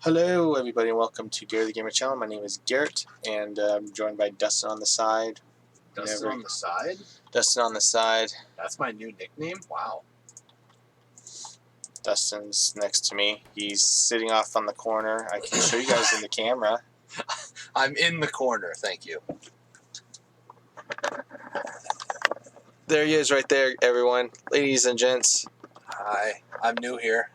Hello everybody and welcome to Gary the Gamer channel. My name is Garrett and I'm joined by Dustin on the side. Dustin on the side? Dustin on the side. That's my new nickname? Wow. Dustin's next to me. He's sitting off on the corner. I can show you guys in the camera. I'm in the corner, thank you. There he is right there, everyone. Ladies and gents. Hi, I'm new here.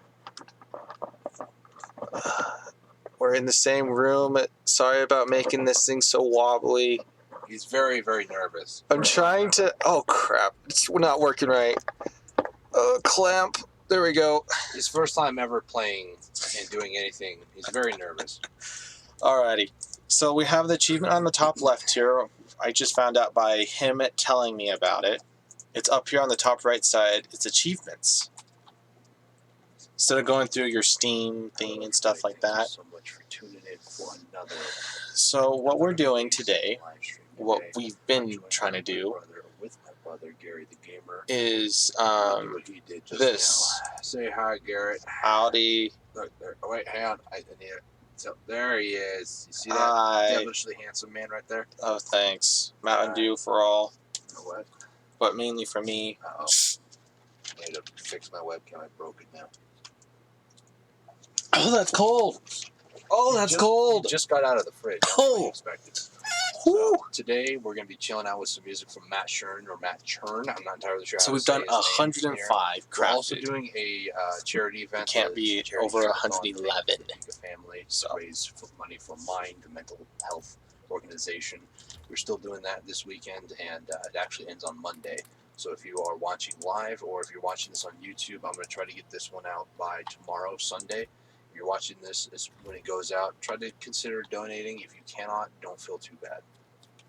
We're in the same room. Sorry about making this thing so wobbly. He's very, very nervous. I'm trying to... Oh, crap. It's not working right. Clamp. There we go. His first time ever playing and doing anything. He's very nervous. Alrighty. So we have the achievement on the top left here. I just found out by him telling me about it. It's up here on the top right side. It's achievements. Instead of going through your Steam thing and stuff like that. So much for tuning in for another. So what we're doing today, what we've been trying to do, with my brother Gary the Gamer, is what he did just this. Now. Say hi, Garrett. Howdy. Look there. Oh, wait, hang on. I need it. So there he is. You see that Hi. devilishly handsome man right there? Oh, thanks. Mountain Dew for all, You know what? but mainly for me. Uh-oh. I need to fix my webcam. I broke it now. Oh, that's cold. Oh, that's cold. It just got out of the fridge. Oh. Expected. So today we're going to be chilling out with some music from Matt Churn or Matt Churn. I'm not entirely sure. So we've done 105 We're also crafted. doing a charity event. It can't be over 111. The family to raise money for Mind, the mental health organization. We're still doing that this weekend, and it actually ends on Monday. So if you are watching live or if you're watching this on YouTube, I'm going to try to get this one out by tomorrow, Sunday. If you're watching this when it goes out, try to consider donating. If you cannot, don't feel too bad.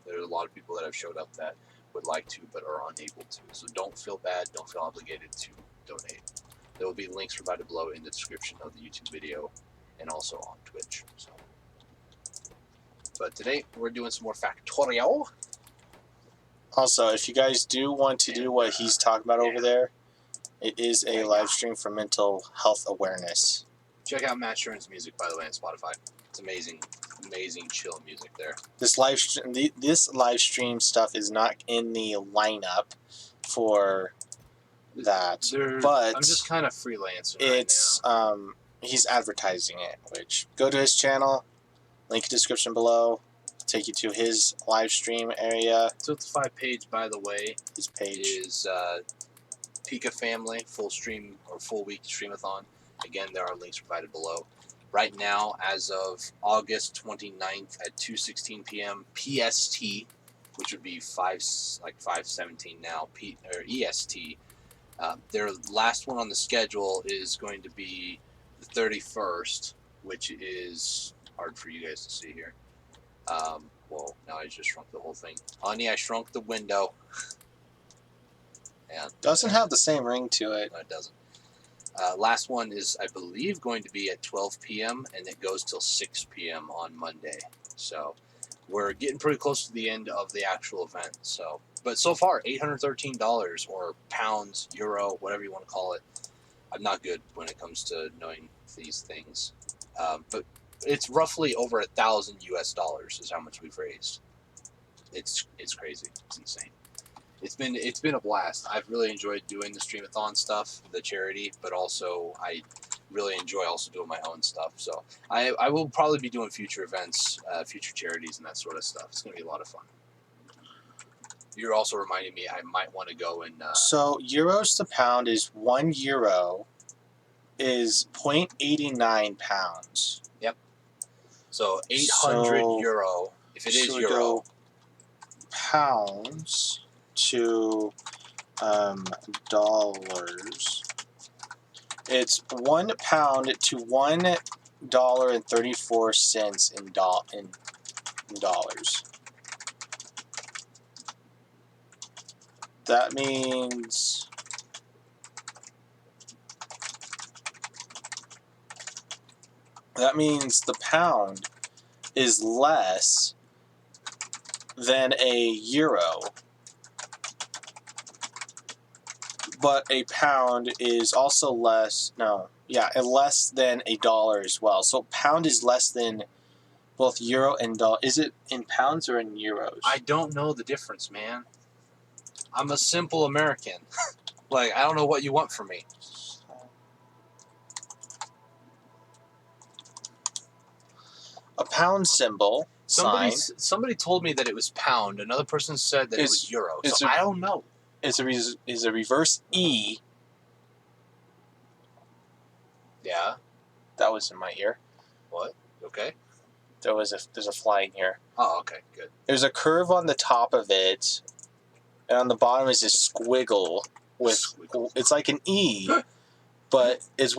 There are a lot of people that have showed up that would like to but are unable to. So don't feel bad. Don't feel obligated to donate. There will be links provided below in the description of the YouTube video and also on Twitch. So. But today we're doing some more Factorio. Also, if you guys do want to do what he's talking about over there, it is a live stream for mental health awareness. Check out Matt Churn's music, by the way, on Spotify. It's amazing, amazing chill music there. This live stream stuff is not in the lineup for that, but I'm just kind of freelancing. It's right now. He's advertising it. Which go to his channel, link in description below. Take you to his live stream area. Tiltify page, by the way, his page is Pika Family full stream or full week streamathon. Again, there are links provided below. Right now, as of August 29th at 2:16 p.m. PST, which would be 5:17 now, or EST. Their last one on the schedule is going to be the 31st, which is hard for you guys to see here. Well, now I just shrunk the whole thing. Honey, I shrunk the window. And doesn't have the same ring to it. No, it doesn't. Last one is, I believe, going to be at 12 p.m. and it goes till 6 p.m. on Monday. So we're getting pretty close to the end of the actual event. So, but so far, $813 or pounds, euro, whatever you want to call it. I'm not good when it comes to knowing these things, but it's roughly over 1,000 US dollars is how much we've raised. It's crazy. It's insane. It's been a blast. I've really enjoyed doing the streamathon stuff, the charity, but also I really enjoy also doing my own stuff. So I will probably be doing future events, future charities, and that sort of stuff. It's going to be a lot of fun. You're also reminding me I might want to go and... So euros to pound is 1 euro is 0.89 pounds. Yep. So 800 euro, if it is euro. Pounds to dollars. It's 1 pound to $1.34 in dollars. That means the pound is less than a euro, but a pound is also less. No, Yeah, and less than $1 as well. So pound is less than both euro and dollar. Is it in pounds or in euros? I don't know the difference, man. I'm a simple American. Like, I don't know what you want from me. A pound symbol sign. Somebody told me that it was pound. Another person said that it was euro. So I don't know. Is a reverse E. Yeah. That was in my ear. What? Okay. There's a fly in here. Oh, okay, good. There's a curve on the top of it, and on the bottom is a squiggle it's like an E, but it's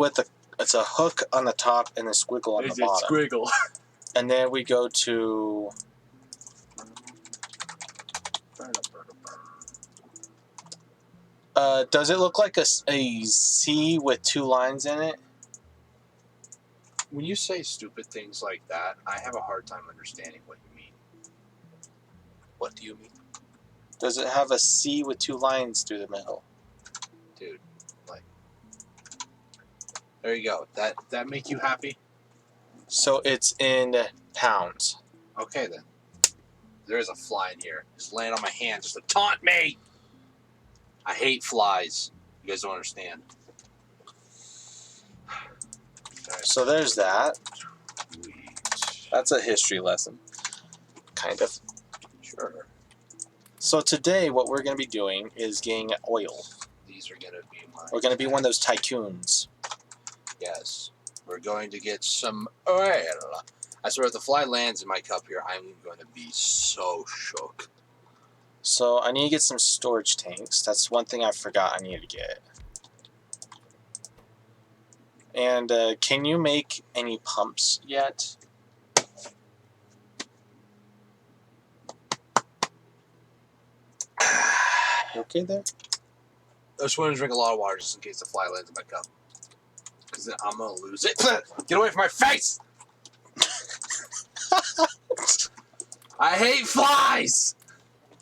a hook on the top and a squiggle on the bottom. Squiggle. And then we go to does it look like a C with 2 lines in it? When you say stupid things like that, I have a hard time understanding what you mean. What do you mean? Does it have a C with 2 lines through the middle? Dude, like, there you go. That make you happy? So it's in pounds. Okay, then. There is a fly in here. Just laying on my hand just to taunt me. I hate flies. You guys don't understand. So there's that. Sweet. That's a history lesson. Kind of. Sure. So today what we're going to be doing is getting oil. These are going to be mine. We're going to be one of those tycoons. Yes. We're going to get some oil. I swear if the fly lands in my cup here, I'm going to be so shook. So I need to get some storage tanks. That's one thing I forgot I need to get. And can you make any pumps yet? You okay there? I just want to drink a lot of water just in case the fly lands in my cup. Because then I'm going to lose it. Get away from my face! I hate flies!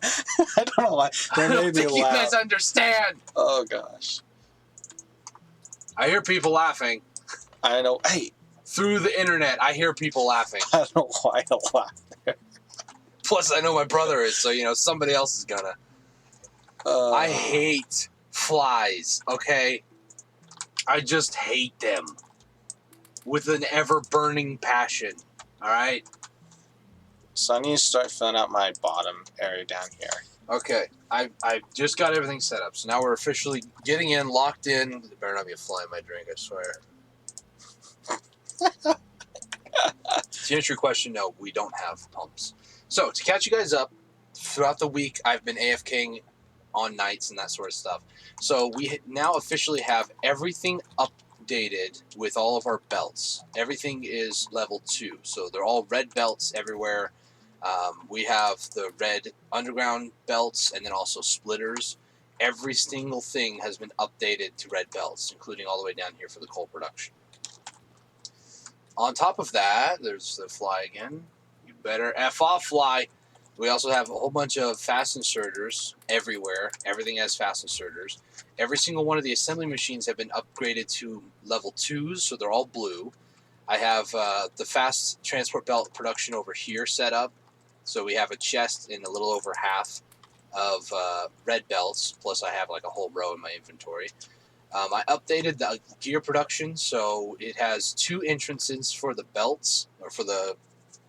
I don't know why. I don't think you guys understand. Oh, gosh. I hear people laughing. I know. Hey. Through the internet, I hear people laughing. I don't know why to laugh there. Plus, I know my brother is, so, somebody else is gonna. I hate flies, okay? I just hate them. With an ever-burning passion, alright? So I need to start filling out my bottom area down here. Okay, I just got everything set up, so now we're officially getting in, locked in. There better not be a fly in my drink, I swear. To answer your question, no, we don't have pumps. So, to catch you guys up, throughout the week, I've been AFKing on nights and that sort of stuff. So, we now officially have everything updated with all of our belts. Everything is level 2, so they're all red belts everywhere. We have the red underground belts and then also splitters. Every single thing has been updated to red belts, including all the way down here for the coal production. On top of that, there's the fly again. You better F off, fly. We also have a whole bunch of fast inserters everywhere. Everything has fast inserters. Every single one of the assembly machines have been upgraded to level 2s, so they're all blue. I have the fast transport belt production over here set up. So we have a chest and a little over half of red belts, plus I have like a whole row in my inventory. I updated the gear production, so it has 2 entrances for the belts, or for the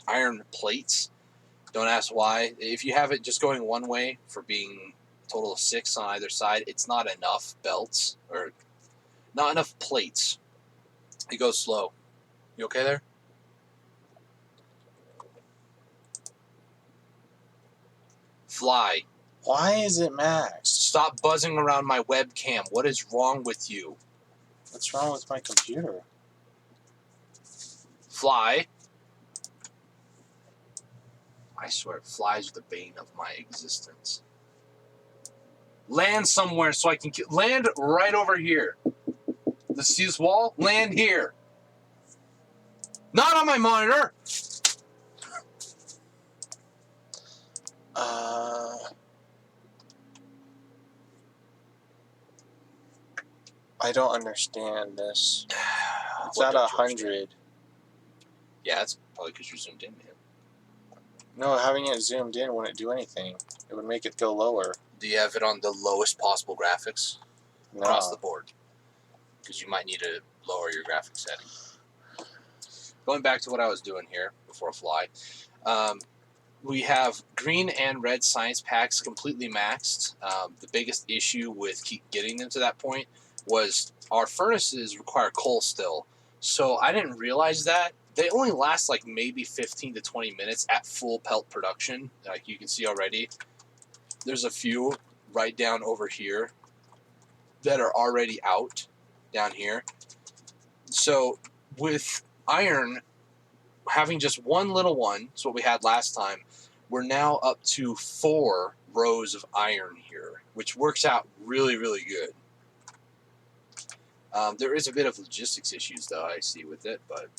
iron plates. Don't ask why. If you have it just going one way for being a total of 6 on either side, it's not enough belts, or not enough plates. It goes slow. You okay there? Fly. Why is it maxed? Stop buzzing around my webcam. What is wrong with you? What's wrong with my computer? Fly. I swear, flies are the bane of my existence. Land somewhere so I can land right over here. See this wall? Land here. Not on my monitor. I don't understand this. It's What at don't you understand? 100. Yeah, that's probably because you're zoomed in, man. No, having it zoomed in wouldn't do anything. It would make it go lower. Do you have it on the lowest possible graphics across the No. board? Because you might need to lower your graphics setting. Going back to what I was doing here before fly, we have green and red science packs completely maxed. The biggest issue with getting them to that point was our furnaces require coal still. So I didn't realize that. They only last like maybe 15 to 20 minutes at full pelt production. Like you can see already, there's a few right down over here that are already out down here. So with iron, having just one little one, is what we had last time, we're now up to 4 rows of iron here, which works out really, really good. There is a bit of logistics issues, though, I see with it, but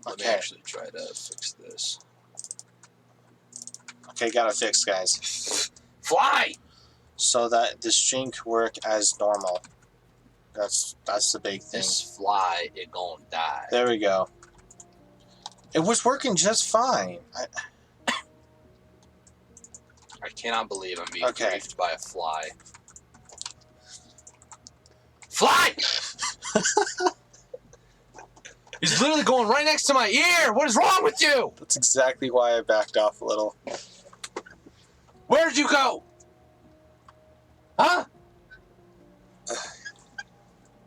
let me actually try to fix this. Okay, got it fixed, guys. Fly! So that the stream can work as normal. That's the big thing. This fly, it gonna die. There we go. It was working just fine. I cannot believe I'm being briefed by a fly. Fly! He's literally going right next to my ear. What is wrong with you? That's exactly why I backed off a little. Where did you go? Huh?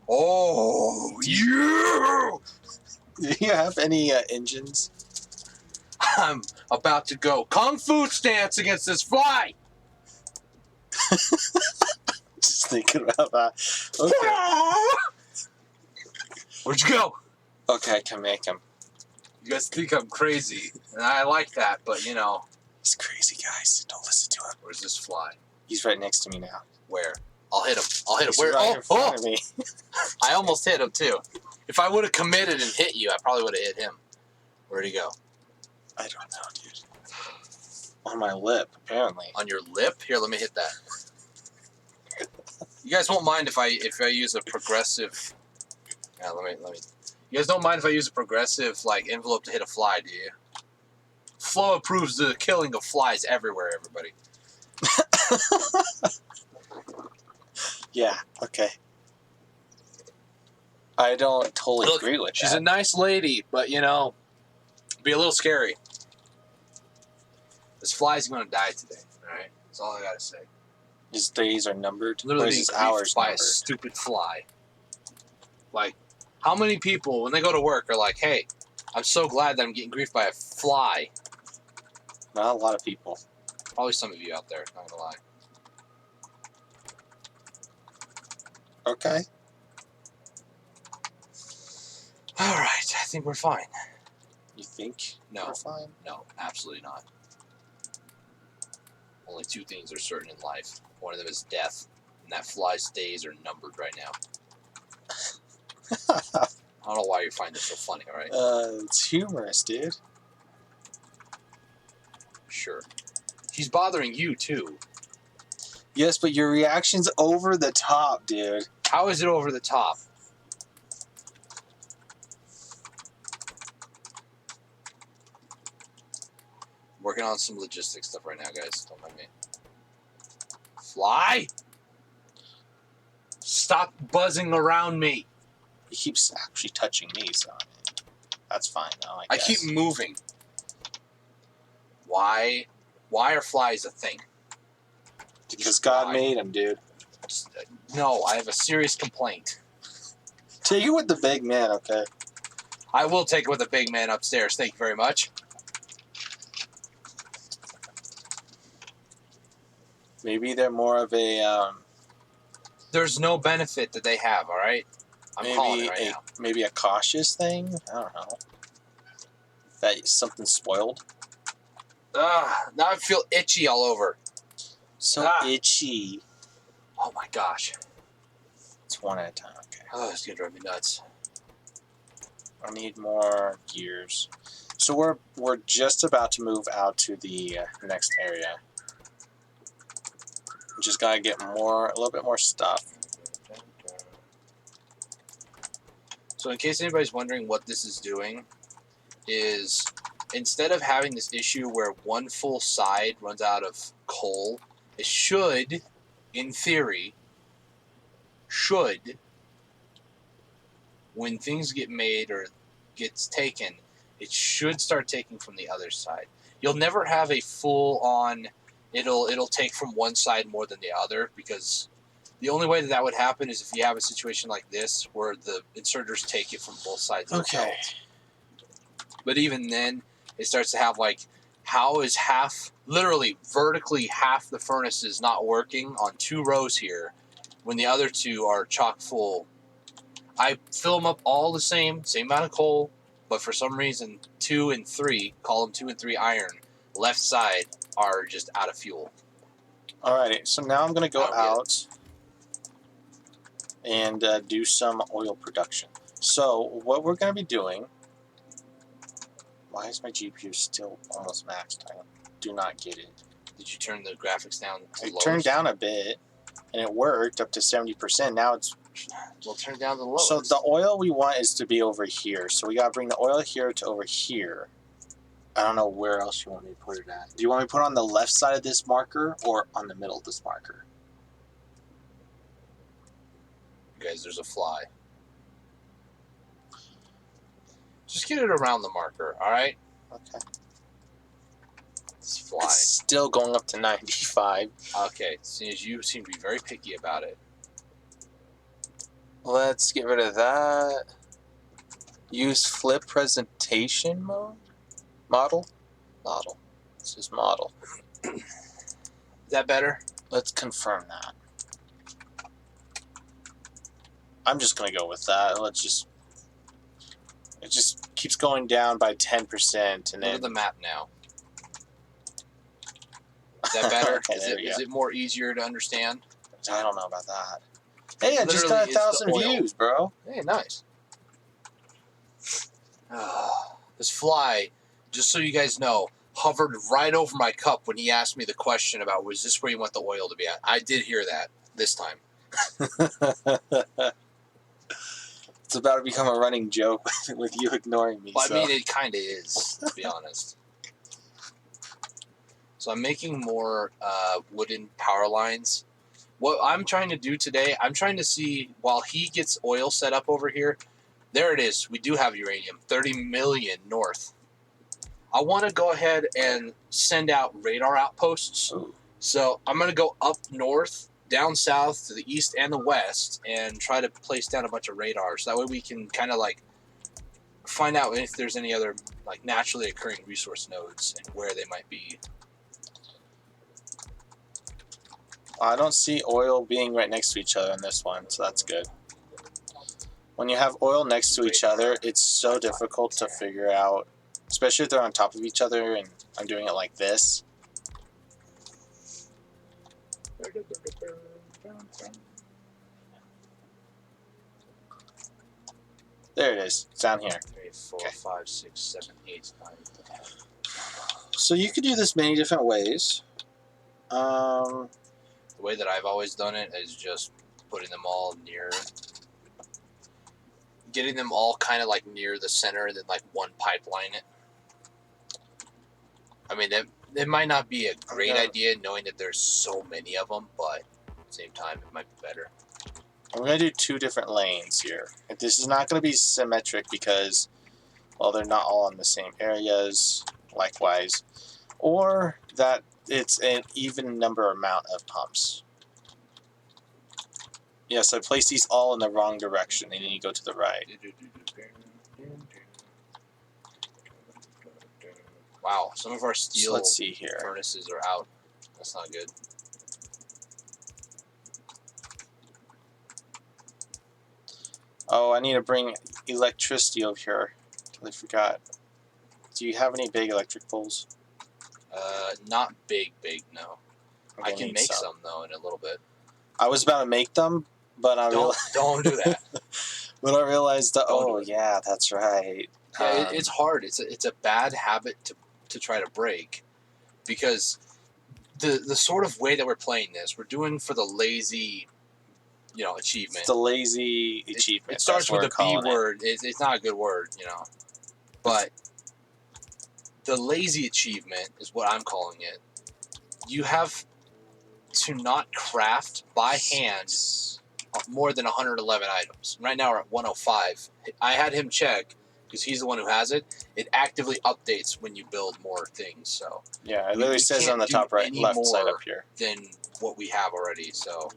Oh, you! Do you have any engines? I'm about to go kung fu stance against this fly. Just thinking about that. Okay. Where'd you go? Okay, I can make him. You guys think I'm crazy, and I like that, but you know. He's crazy, guys. Don't listen to him. Where's this fly? He's right next to me now. Where? I'll hit him. I'll hit him. He's Where? right in front of me. I almost hit him too. If I would have committed and hit you, I probably would have hit him. Where'd he go? I don't know, dude. On my lip, apparently. On your lip? Here, let me hit that. You guys won't mind if I use a progressive. Yeah, let me. You guys don't mind if I use a progressive like envelope to hit a fly, do you? Flo approves the killing of flies everywhere, everybody. Yeah. Okay. I don't totally agree with She's that. a nice lady, but you know, be a little scary. This fly's gonna die today. All right, that's all I gotta say. His days are numbered. Literally or is being his griefed hours by numbered? a stupid fly. Like, how many people when they go to work are like, "Hey, I'm so glad that I'm getting griefed by a fly." Not a lot of people. Probably some of you out there. Not gonna lie. Okay. All right, I think we're fine. You think No. we're fine? No, absolutely not. Only 2 things are certain in life. One of them is death, and that fly's days are numbered right now. I don't know why you find this so funny, all right? It's humorous, dude. Sure. She's bothering you, too. Yes, but your reaction's over the top, dude. How is it over the top? Working on some logistics stuff right now, guys. Don't mind me. Fly! Stop buzzing around me. He keeps actually touching me, so that's fine, though, I keep moving. Why are flies a thing? Because God made him, dude. No, I have a serious complaint. Take it with the big man, okay? I will take it with the big man upstairs. Thank you very much. Maybe they're more of a There's no benefit that they have, all right? I'm calling it right now. Maybe a cautious thing? I don't know. That something's spoiled. Now I feel itchy all over. So itchy. Oh my gosh. It's one at a time, okay. Oh, it's gonna drive me nuts. I need more gears. So we're just about to move out to the next area. Just gotta get a little bit more stuff. So in case anybody's wondering what this is doing, is instead of having this issue where one full side runs out of coal, it should, in theory, when things get made or gets taken, it should start taking from the other side. You'll never have a full on it'll take from one side more than the other, because the only way that would happen is if you have a situation like this where the inserters take it from both sides of the belt. But even then, it starts to have like, how is literally vertically half the furnace is not working on 2 rows here when the other 2 are chock full. I fill them up all the same amount of coal, but for some reason 2 and 3, call them 2 and 3 iron, left side are just out of fuel. Alrighty, so now I'm going to go out and do some oil production. So what we're going to be doing... Why is my GPU still almost maxed? I do not get it. Did you turn the graphics down to It lowest? turned down a bit, and it worked up to 70%. Now it's... We'll turn down the lowest. So the oil we want is to be over here. So we got to bring the oil here to over here. I don't know where else you want me to put it at. Do you want me to put it on the left side of this marker or on the middle of this marker? Guys, there's a fly. Just get it around the marker, all right? Okay. It's fly. It's still going up to 95. Okay, seeing as you seem to be very picky about it. Let's get rid of that. Use flip presentation mode? Model. This is model. Is that better? Let's confirm that. I'm just going to go with that. It just keeps going down by 10%. And Look then... at the map now. Is that better? Okay, is it more easier to understand? I don't know about that. Hey, I just Literally, got it's 1,000 the oil. views, bro. Hey, nice. This fly, just so you guys know, hovered right over my cup when he asked me the question about, was this where you want the oil to be at? I did hear that this time. It's about to become a running joke with you ignoring me. Well, so. I mean, it kind of is, to be honest. So I'm making more wooden power lines. What I'm trying to do today, I'm trying to see, while he gets oil set up over here, there it is. We do have uranium, 30 million north. I want to go ahead and send out radar outposts. Ooh. So I'm going to go up north, down south, to the east and the west, and try to place down a bunch of radars. That way we can kind of like find out if there's any other like naturally occurring resource nodes and where they might be. I don't see oil being right next to each other in this one, so that's good. When you have oil next to each other, it's so difficult to figure out, especially if they're on top of each other and I'm doing it like this. There it is. It's down here. 3, 4, Okay. 5, 6, 7, 8, 9, 10. So you could do this many different ways. The way that I've always done it is just putting them all getting them all kind of like near the center and then like one pipeline it. I mean, that might not be a great idea knowing that there's so many of them, but at the same time, it might be better. I'm going to do 2 different lanes here. This is not going to be symmetric because, well, they're not all in the same areas, likewise. Or that it's an even number amount of pumps. Yes, I placed these all in the wrong direction, and then you go to the right. Wow, some of our So steel let's see here. furnaces are out. That's not good. Oh, I need to bring electricity over here. Totally forgot. Do you have any big electric poles? Not big, no. I'm I gonna can need make some though in a little bit. I was about to make them, but I Don't do that. But I realized that, Don't do oh it. yeah, that's right. Yeah, it's hard. It's a bad habit to try to break, because the sort of way that we're playing this, we're doing for the lazy, achievement. It's the lazy achievement. It starts with a B word. It's not a good word, but the lazy achievement is what I'm calling it. You have to not craft by hand more than 111 items. Right now we're at 105. I had him check because he's the one who has it. It actively updates when you build more things. So yeah, it literally says on the top right, left side up here. Than what we have already. So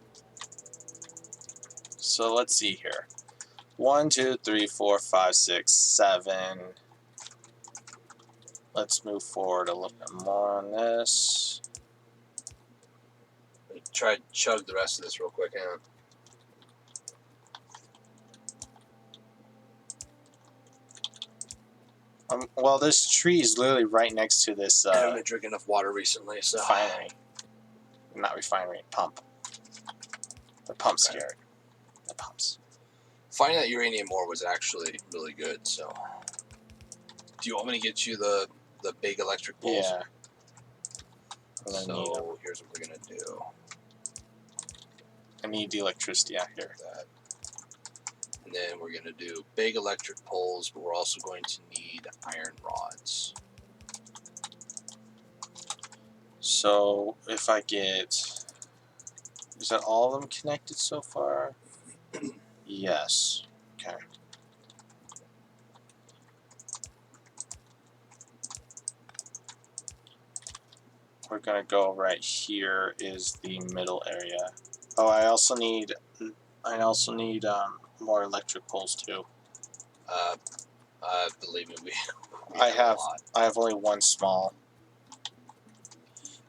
let's see here. 1, 2, 3, 4, 5, 6, 7. Let's move forward a little bit more on this. Try to chug the rest of this real quick. Hang on. Well, this tree is literally right next to this. I haven't been drinking enough water recently, so. Refinery. Not refinery, pump. The pump's scared. The pumps. Finding that uranium ore was actually really good, so. Do you want me to get you the big electric poles? Yeah. So here's what we're going to do. I need the electricity out here. And then we're going to do big electric poles, but we're also going to need iron rods. So if I get... Is that all of them connected so far? Yes. Okay. We're going to go right here is the middle area. Oh, I also need more electric poles too. Believe me, I have only one small.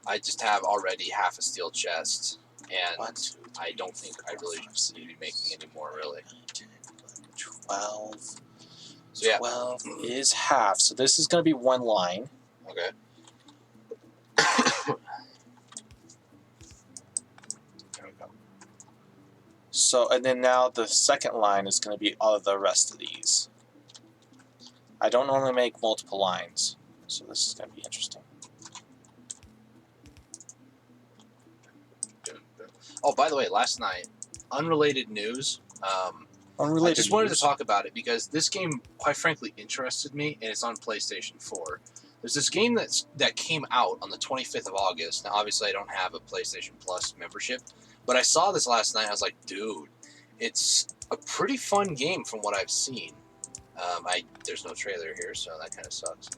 I just have already half a steel chest, and 1, 2, 3, I don't think I really need to be making any more, really. 10, 11, 12. So yeah, 12 is half. So this is going to be one line. Okay. There we go. So, and then now the second line is going to be all of the rest of these. I don't normally make multiple lines, so this is going to be interesting. Oh, by the way, last night, unrelated news. I just wanted to talk about it because this game, quite frankly, interested me, and it's on PlayStation 4. There's this game that came out on the 25th of August. Now, obviously, I don't have a PlayStation Plus membership, but I saw this last night. I was like, dude, it's a pretty fun game from what I've seen. There's no trailer here, so that kind of sucks.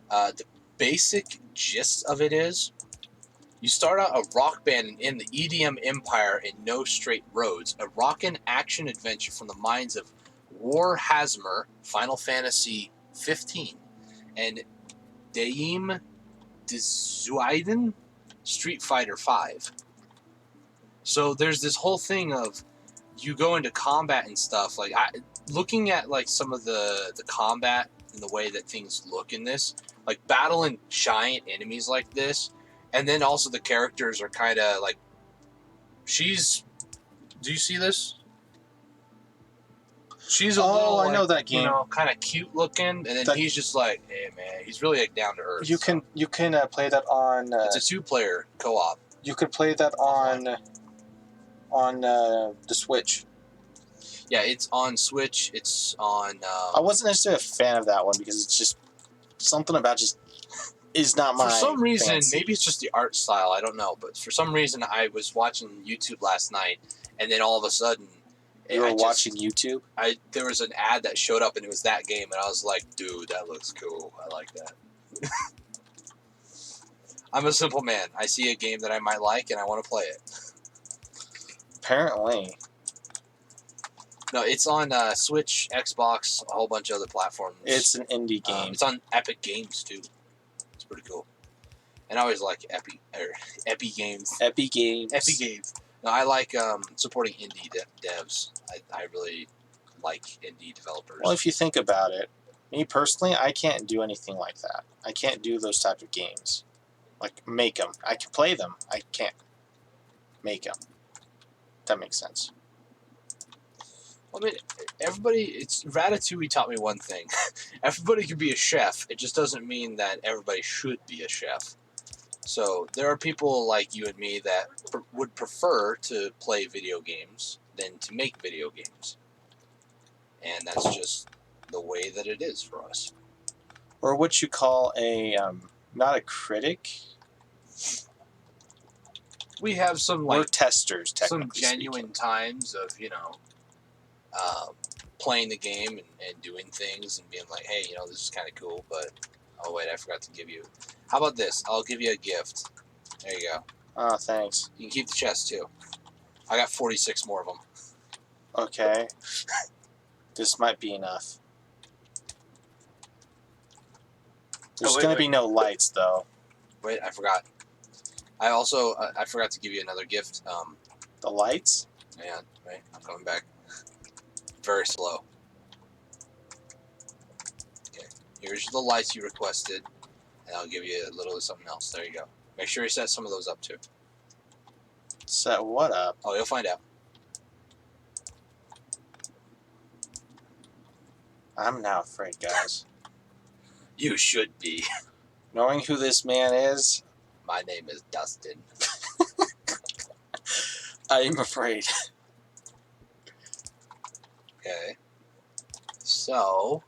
The basic gist of it is, you start out a rock band in the EDM empire in No Straight Roads, a rockin' action adventure from the minds of Warhammer, Final Fantasy 15, and Daim Dizuiden, Street Fighter 5. So there's this whole thing of you go into combat and stuff. Like looking at like some of the combat and the way that things look in this, like battling giant enemies like this. And then also the characters are kind of like, do you see this? She's a little, I know that game. Kind of cute looking, and then he's just like, hey man, he's really like down to earth. You can play that on. It's a 2-player co-op. You could play that on the Switch. Yeah, it's on Switch. It's on. I wasn't necessarily a fan of that one because it's just something about is not my. For some reason, fancy. maybe it's just the art style. I don't know, but for some reason, I was watching YouTube last night, and then all of a sudden, you were watching YouTube. There was an ad that showed up, and it was that game, and I was like, "Dude, that looks cool. I like that." I'm a simple man. I see a game that I might like, and I want to play it. Apparently. No, it's on Switch, Xbox, a whole bunch of other platforms. It's an indie game. It's on Epic Games too. It's pretty cool. And I always like Epic Games. Epic Games. Epic Games. No, I like supporting indie devs. I really like indie developers. Well, if you think about it, me personally, I can't do anything like that. I can't do those type of games. Like, make them. I can play them. I can't make them. That makes sense. I mean, Ratatouille taught me one thing. Everybody can be a chef. It just doesn't mean that everybody should be a chef. So there are people like you and me that would prefer to play video games than to make video games. And that's just the way that it is for us. Or what you call a, not a critic. We have some We're like testers, some technically genuine speaking. times of, playing the game and doing things and being like, hey, this is kind of cool, but oh wait, I forgot to give you. How about this? I'll give you a gift. There you go. Oh, thanks. You can keep the chest too. I got 46 more of them. Okay. This might be enough. There's going to be no lights, though. Wait, I forgot. I also I forgot to give you another gift. The lights? Yeah, right. I'm coming back. Very slow. Okay, here's the lights you requested, and I'll give you a little of something else. There you go. Make sure you set some of those up too. Set what up? Oh, you'll find out. I'm now afraid, guys. You should be. Knowing who this man is, My name is Dustin. I'm afraid. Okay. So,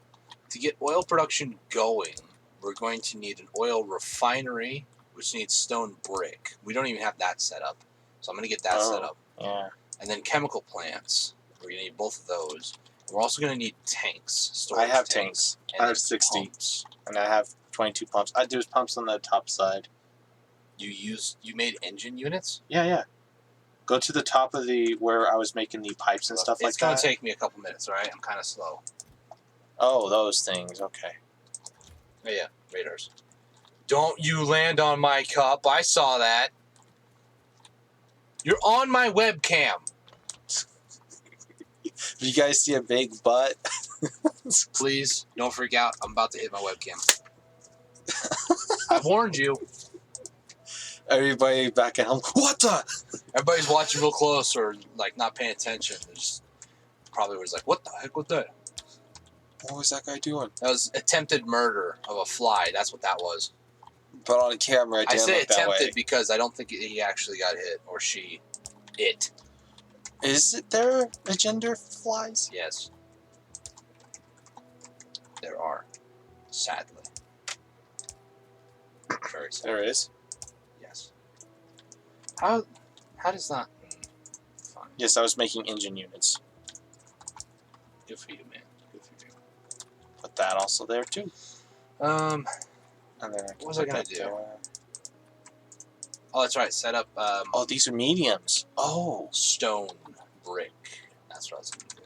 to get oil production going, we're going to need an oil refinery, which needs stone brick. We don't even have that set up. So I'm going to get that set up. Yeah. And then chemical plants. We're going to need both of those. We're also going to need tanks. I have tanks. tanks. I have 60. Pumps. And I have 22 pumps. There's pumps on the top side. You made engine units? Yeah. Go to the top of where I was making the pipes and stuff like that. It's going to take me a couple minutes, all right? I'm kind of slow. Oh, those things. Okay. Oh, yeah, radars. Don't you land on my cup. I saw that. You're on my webcam. You guys see a big butt? Please, don't freak out. I'm about to hit my webcam. I warned you. Everybody back at home. What the? Everybody's watching real close or, like, not paying attention. They just probably was like, what the heck was that? What was that guy doing? That was attempted murder of a fly. That's what that was. But on camera, it I didn't say look that attempted way. because I don't think he actually got hit, or she. It. Is there a gender for flies? Yes. There are. Sadly. Very sad. There is. Yes. How does that... Fine. Yes, I was making engine units. Good for you, man. Good for you. Put that also there, too. Um... And then What was I gonna put that do? there. Oh, that's right. Set up Oh, these are mediums. Oh. stone brick. That's what I was going to do.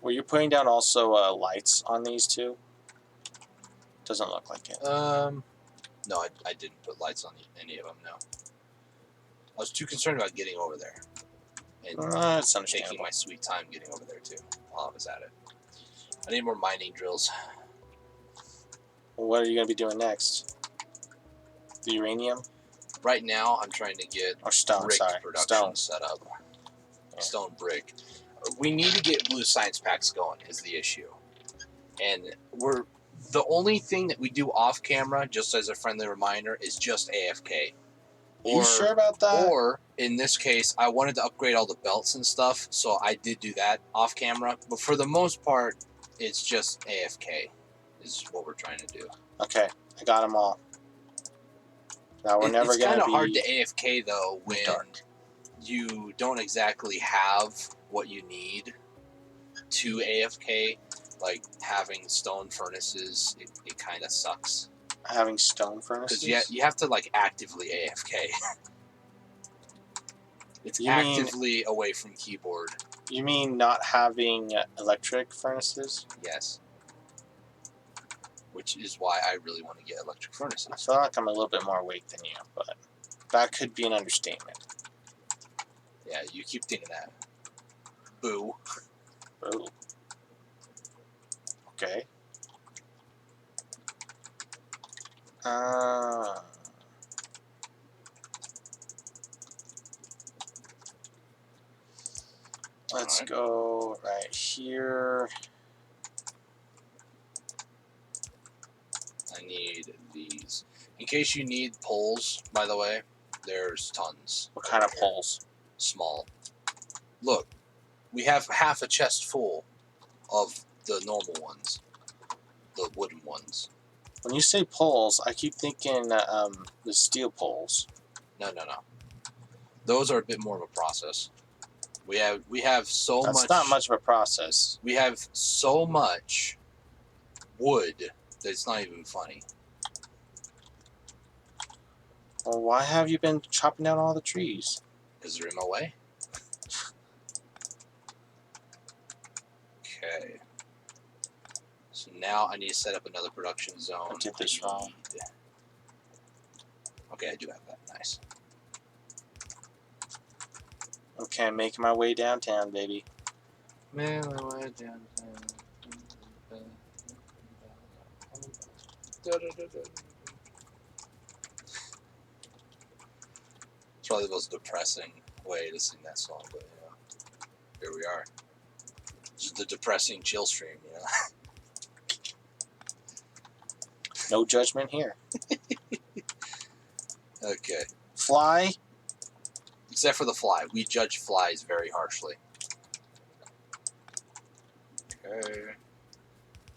Were you putting down also lights on these two? Doesn't look like it. No, I didn't put lights on any of them, no. I was too concerned about getting over there. And It's taking understandable. my sweet time getting over there, too, while I was at it. I need more mining drills. What are you going to be doing next? The uranium? Right now, I'm trying to get Or stone, brick sorry. production Stone. set up. Yeah. Stone brick. We need to get blue science packs going is the issue. And the only thing that we do off camera, just as a friendly reminder, is just AFK. You sure about that? Or, in this case, I wanted to upgrade all the belts and stuff, so I did do that off camera. But for the most part, it's just AFK is what we're trying to do. Okay, I got them all. Now we're never It's going kind to of be... hard to AFK, though, when dark. you don't exactly have what you need to AFK. Like, having stone furnaces, it kind of sucks. Having stone furnaces? Because you have to, like, actively AFK. It's actively away from keyboard. You mean not having electric furnaces? Yes. Which is why I really want to get electric I furnaces. feel like I'm a little bit more awake than you, but that could be an understatement. Yeah, you keep thinking that. Boo. Ooh. Okay. Let's go right here. case you need poles, by the way, there's tons. What kind of poles? Small. Look, we have half a chest full of the normal ones, the wooden ones. When you say poles, I keep thinking the steel poles. No. Those are a bit more of a process. We have so much. That's not much of a process. We have so much wood that it's not even funny. Well, why have you been chopping down all the trees? Because they're in my way. Okay. So now I need to set up another production zone. I did this wrong. Okay, I do have that. Nice. Okay, I'm making my way downtown, baby. Man, I went downtown. It's probably the most depressing way to sing that song, but you know, here we are. Just the depressing chill stream, you know. No judgment here. Okay. Fly. Except for the fly. We judge flies very harshly. Okay.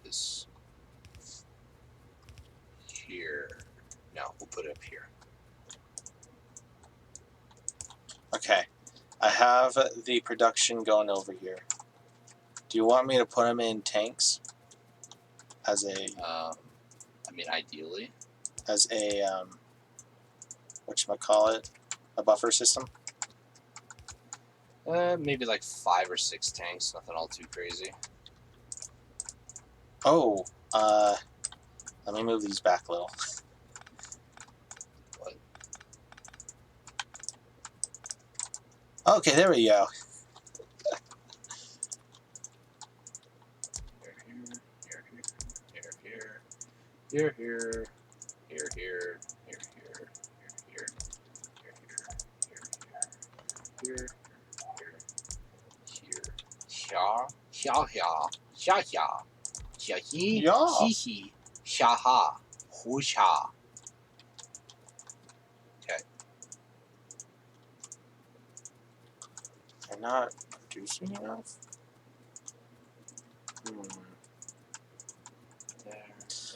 This here. No, we'll put it up here. Okay. I have the production going over here. Do you want me to put them in tanks? As a I mean, ideally. Whatchamacallit? A buffer system? Maybe like 5 or 6 tanks. Nothing all too crazy. Oh, let me move these back a little. What? Okay, there we go. Here, here, here, here, here, here, here, here, here, Okay. They're not producing enough?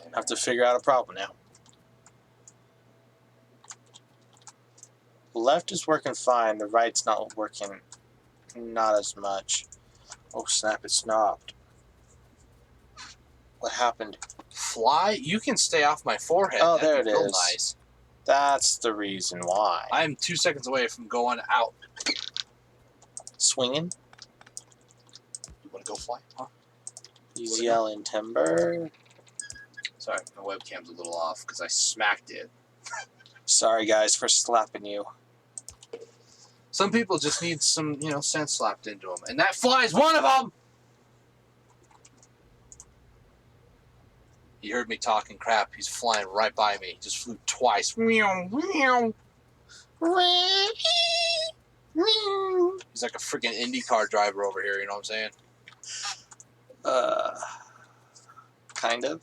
I have to figure out a problem now. The left is working fine, the right's not working, not as much. Oh snap, it stopped. What happened? Fly? You can stay off my forehead. Oh, That'd there be it real is. Nice. That's the reason why. I'm 2 seconds away from going out. Swinging? You want to go fly? Huh? UZL in timber. Sorry, my webcam's a little off because I smacked it. Sorry guys for slapping you. Some people just need some, you know, sense slapped into them, and that fly's one of them. He heard me talking crap. He's flying right by me. He just flew twice. Meow, meow. He's like a freaking IndyCar driver over here. You know what I'm saying? Kind of.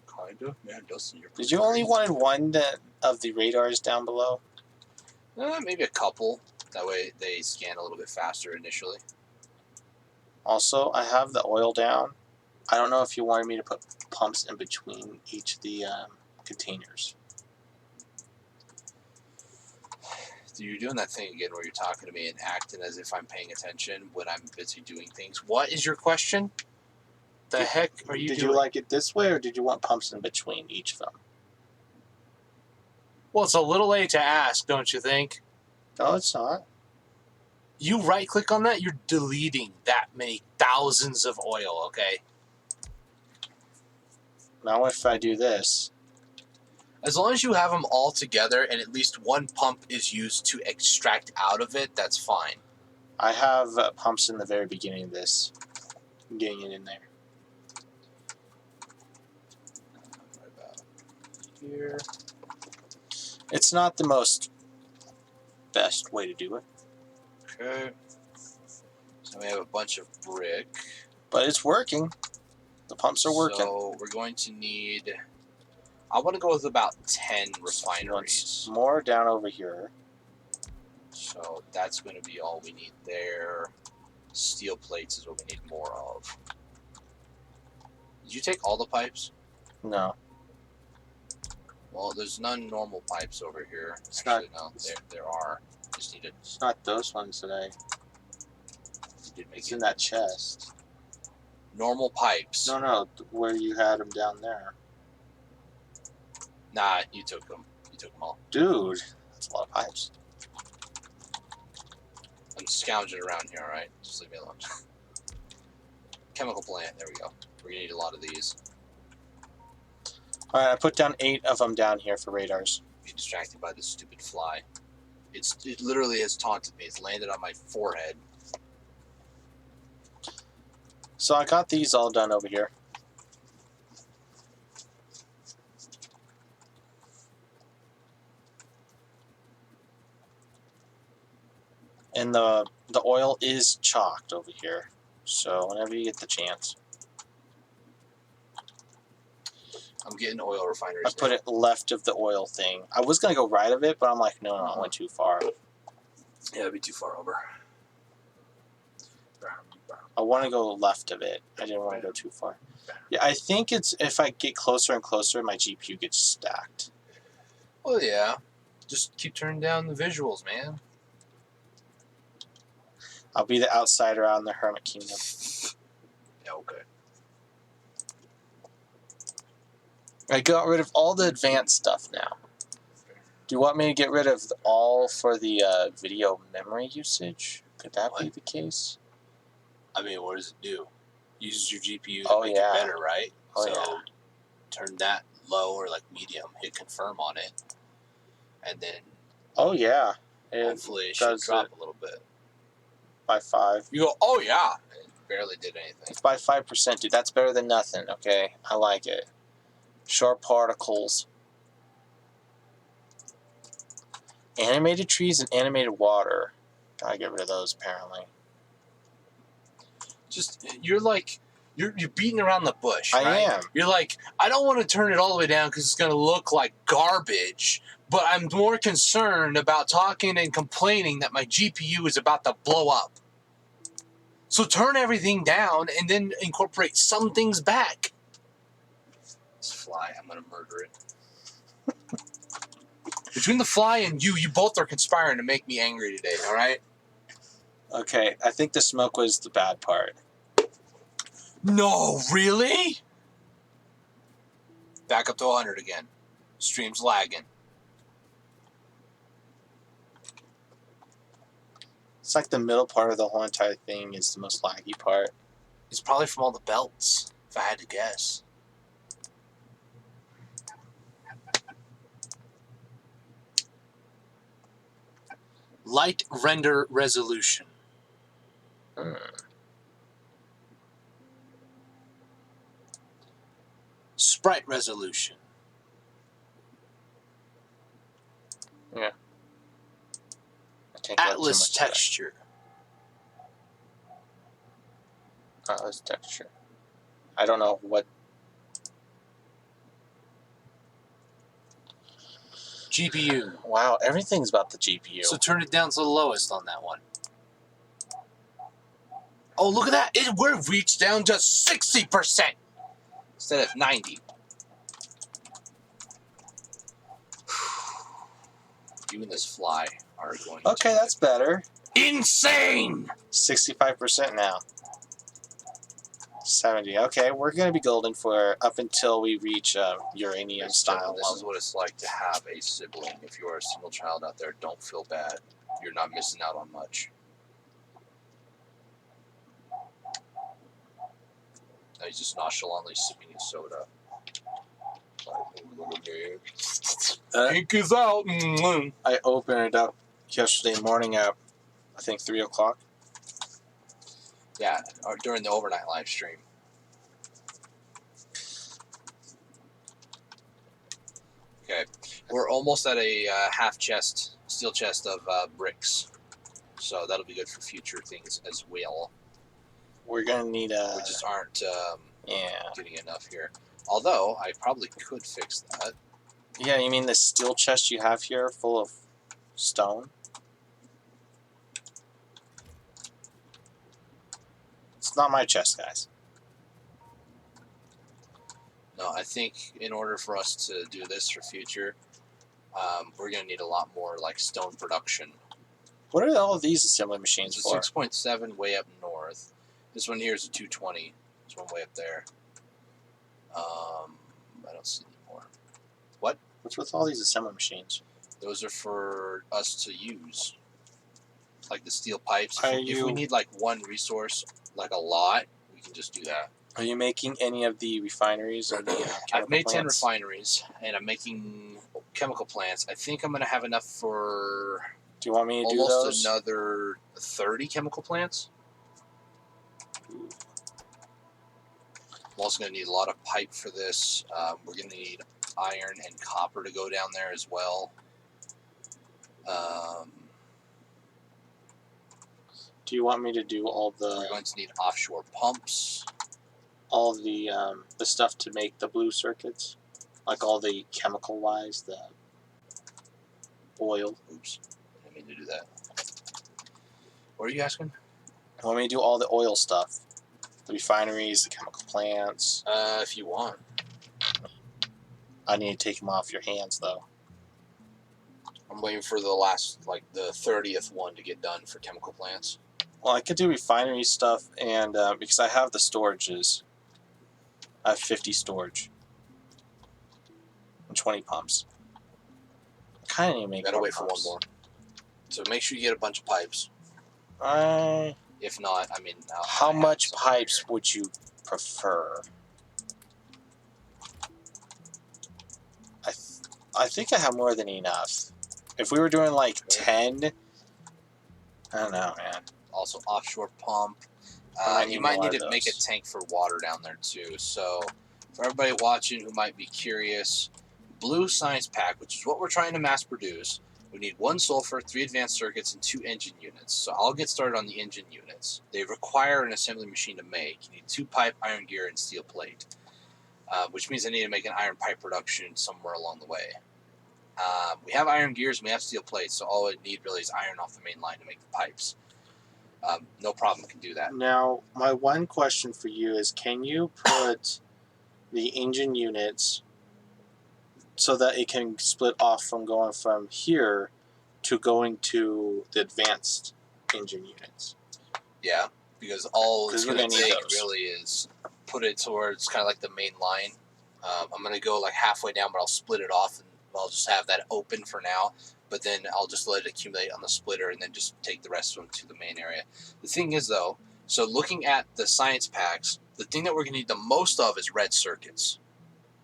Kind of. Man, Dustin, you're Did you only wanted one of the radars down below? Maybe a couple. That way they scan a little bit faster initially. Also, I have the oil down. I don't know if you wanted me to put pumps in between each of the containers. You're doing that thing again where you're talking to me and acting as if I'm paying attention when I'm busy doing things. What is your question? The heck are you doing? Did you like it this way, or did you want pumps in between each of them? Well, it's a little late to ask, don't you think? No, it's not. You right-click on that, you're deleting that many thousands of oil, okay? Now if I do this... As long as you have them all together and at least one pump is used to extract out of it, that's fine. I have pumps in the very beginning of this. I'm getting it in there. Right about here. It's not the most best way to do it. Okay. So we have a bunch of brick. But it's working. The pumps are working. So we're going to need. I want to go with about 10 refineries. More down over here. So that's going to be all we need there. Steel plates is what we need more of. Did you take all the pipes? No. Well, there's none normal pipes over here. It's Actually, no, there are. Just need to. It's not those ones today. It's in that chest. Normal pipes. No, where you had them down there. Nah, you took them. You took them all. Dude, that's a lot of pipes. I'm scounging around here, alright? Just leave me alone. Chemical plant, there we go. We're gonna need a lot of these. Alright, I put down 8 of them down here for radars. Be distracted by this stupid fly. It literally has taunted me. It's landed on my forehead. So I got these all done over here. And the oil is chalked over here. So whenever you get the chance. I'm getting oil refineries. I put it left of the oil thing. I was going to go right of it, but I'm like, no, I went too far. Yeah, it'd be too far over. I want to go left of it. I didn't want to go too far. Yeah, I think it's if I get closer and closer, my GPU gets stacked. Well, yeah. Just keep turning down the visuals, man. I'll be the outsider out in the Hermit Kingdom. Yeah, okay. I got rid of all the advanced stuff now. Do you want me to get rid of all for the video memory usage? Could that be the case? I mean, what does it do? Uses your GPU to Oh, make yeah. it better, right? Oh, so yeah. turn that low or like medium, hit confirm on it, and then Oh, yeah. hopefully it should does drop it a little bit. by 5. You go, oh yeah, it barely did anything. It's by 5%, dude. That's better than nothing, okay? I like it. Sharp particles. Animated trees and animated water. Gotta get rid of those, apparently. Just you're like you're beating around the bush. I right? am. You're like, I don't want to turn it all the way down because it's going to look like garbage. But I'm more concerned about talking and complaining that my GPU is about to blow up. So turn everything down and then incorporate some things back. This fly, I'm going to murder it. Between the fly and you both are conspiring to make me angry today, all right? Okay, I think the smoke was the bad part. No, really? Back up to 100 again. Stream's lagging. It's like the middle part of the whole entire thing is the most laggy part. It's probably from all the belts, if I had to guess. Light render resolution. Sprite resolution. Yeah. I can't get too Atlas much of texture. that. Atlas texture. I don't know what. GPU. Wow, everything's about the GPU. So turn it down to the lowest on that one. Oh, look at that. We've reached down to 60% instead of 90. You and this fly are going Okay, to... that's better. Insane! 65% now. 70. Okay, we're going to be golden for up until we reach uranium style. This is what it's like to have a sibling. If you are a single child out there, don't feel bad. You're not missing out on much. Now he's just nonchalantly sipping his soda. Ink is out. I opened it up yesterday morning at, I think, 3 o'clock. Yeah, or during the overnight live stream. Okay, we're almost at a steel chest of bricks. So that'll be good for future things as well. We're going to need a... We just aren't Yeah. getting enough here. Although I probably could fix that. Yeah, you mean the steel chest you have here full of stone? It's not my chest, guys. No, I think in order for us to do this for future, we're gonna need a lot more like stone production. What are all of these assembly machines It's a for? 6.7 way up north. This one here is a 220. This one way up there. I don't see any more. What? What's with all these assembly machines? Those are for us to use, like the steel pipes. Are If we you- need like one resource, like a lot, we can just do that. Are you making any of the refineries or the I've made 10 plants? refineries, and I'm making chemical plants. I think I'm going to have enough for Do you want me to do almost those? another 30 chemical plants. I'm also going to need a lot of pipe for this. We're going to need iron and copper to go down there as well. Do you want me to do all We're the going to need offshore pumps. the stuff to make the blue circuits, like all the chemical wise, the oil? Oops, I didn't mean to do that. What are you asking? You want me to do all the oil stuff, the refineries, the chemical plants? If you want. I need to take them off your hands though. I'm waiting for the last, like the 30th one to get done for chemical plants. Well, I could do refinery stuff, and because I have the storages, I have 50 storage and 20 pumps. Kind of need to make Gotta more wait for one pumps. more. So make sure you get a bunch of pipes. I If not, I mean, How much pipes would you prefer? I think I have more than enough. If we were doing like 10, I don't know, man. Also, offshore pump. I might You need might more need of to make a those. tank for water down there too. So, for everybody watching who might be curious, Blue Science Pack, which is what we're trying to mass produce, we need 1 sulfur, 3 advanced circuits, and 2 engine units. So I'll get started on the engine units. They require an assembly machine to make. You need 2 pipe, iron gear, and steel plate, which means I need to make an iron pipe production somewhere along the way. We have iron gears and we have steel plates, so all I need really is iron off the main line to make the pipes. No problem, can do that. Now, my one question for you is, can you put the engine units so that it can split off from going from here to going to the advanced engine units? Yeah, because all it's 'Cause we're going gonna to need take those. really is put it towards kind of like the main line. I'm going to go like halfway down, but I'll split it off and I'll just have that open for now. But then I'll just let it accumulate on the splitter and then just take the rest of them to the main area. The thing is, though, so looking at the science packs, the thing that we're going to need the most of is red circuits.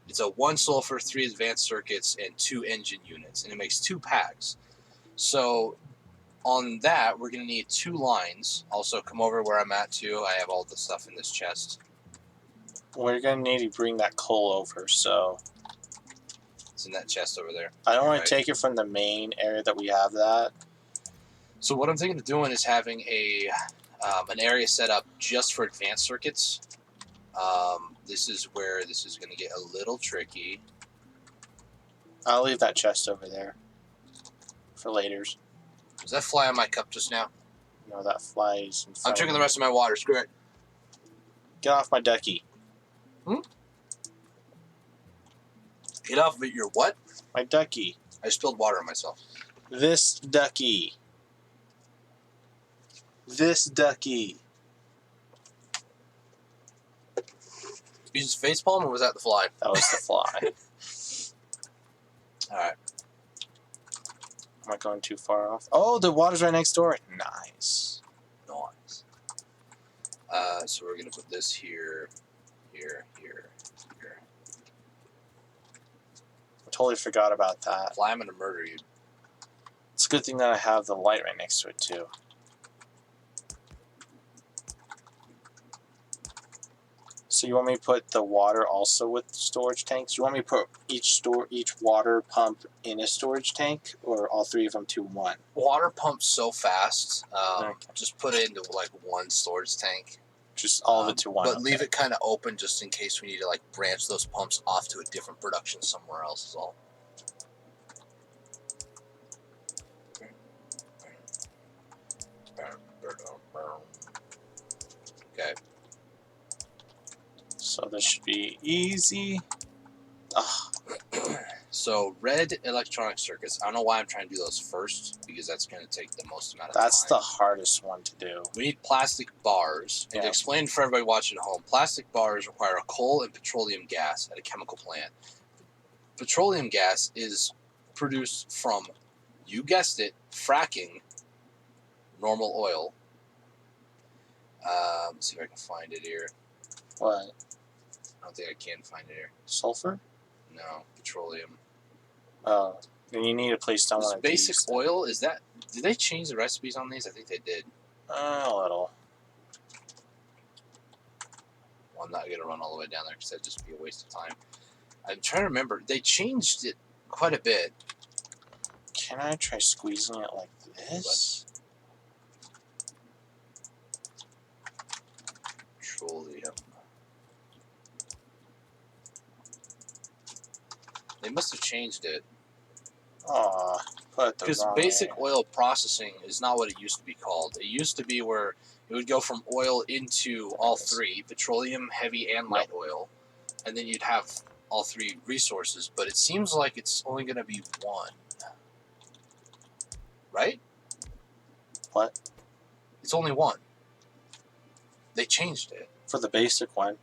It's a 1 sulfur, 3 advanced circuits, and 2 engine units, and it makes 2 packs. So on that, we're going to need 2 lines. Also, come over where I'm at, too. I have all the stuff in this chest. We're going to need to bring that coal over, so It's in that chest over there. I don't want Right. to take it from the main area that we have that. So what I'm thinking of doing is having an area set up just for advanced circuits. This is where this is going to get a little tricky. I'll leave that chest over there for laters. Was that fly on my cup just now? You know, that flies in front I'm of drinking me. the rest of my water. Screw it. Get off my ducky. Get off of it. Your what? My ducky. I spilled water on myself. This ducky. This ducky. You just facepalm, or was that the fly? That was the fly. All right. Am I going too far off? Oh, the water's right next door. Nice. Nice. So we're gonna put this here, here, here, here. I totally forgot about that. Fly, I'm gonna murder you. It's a good thing that I have the light right next to it too. So you want me to put the water also with storage tanks? You want me to put each water pump in a storage tank, or all 3 of them to one? Water pumps so fast. Okay. Just put it into like one storage tank. just all of it to one. But leave it kind of open just in case we need to like branch those pumps off to a different production somewhere else is all. Okay. So this should be easy. Ugh. So red electronic circuits. I don't know why I'm trying to do those first because that's going to take the most amount of That's time. the hardest one to do. We need plastic bars. And to Yeah. explain for everybody watching at home, plastic bars require a coal and petroleum gas at a chemical plant. Petroleum gas is produced from, you guessed it, fracking normal oil. Let's see if I can find it here. What? I don't think I can find it here. Sulfur? No, petroleum. Oh, then you need to place down This one of basic these. oil, is that... Did they change the recipes on these? I think they did. A little. Well, I'm not going to run all the way down there because that'd just be a waste of time. I'm trying to remember. They changed it quite a bit. Can I try squeezing it like this? Petroleum. They must have changed it. Aw, put it the Because wrong basic way. oil processing is not what it used to be called. It used to be where it would go from oil into all three, petroleum, heavy, and light oil. And then you'd have all three resources. But it seems like it's only going to be one. Right? What? It's only one. They changed it. For the basic one.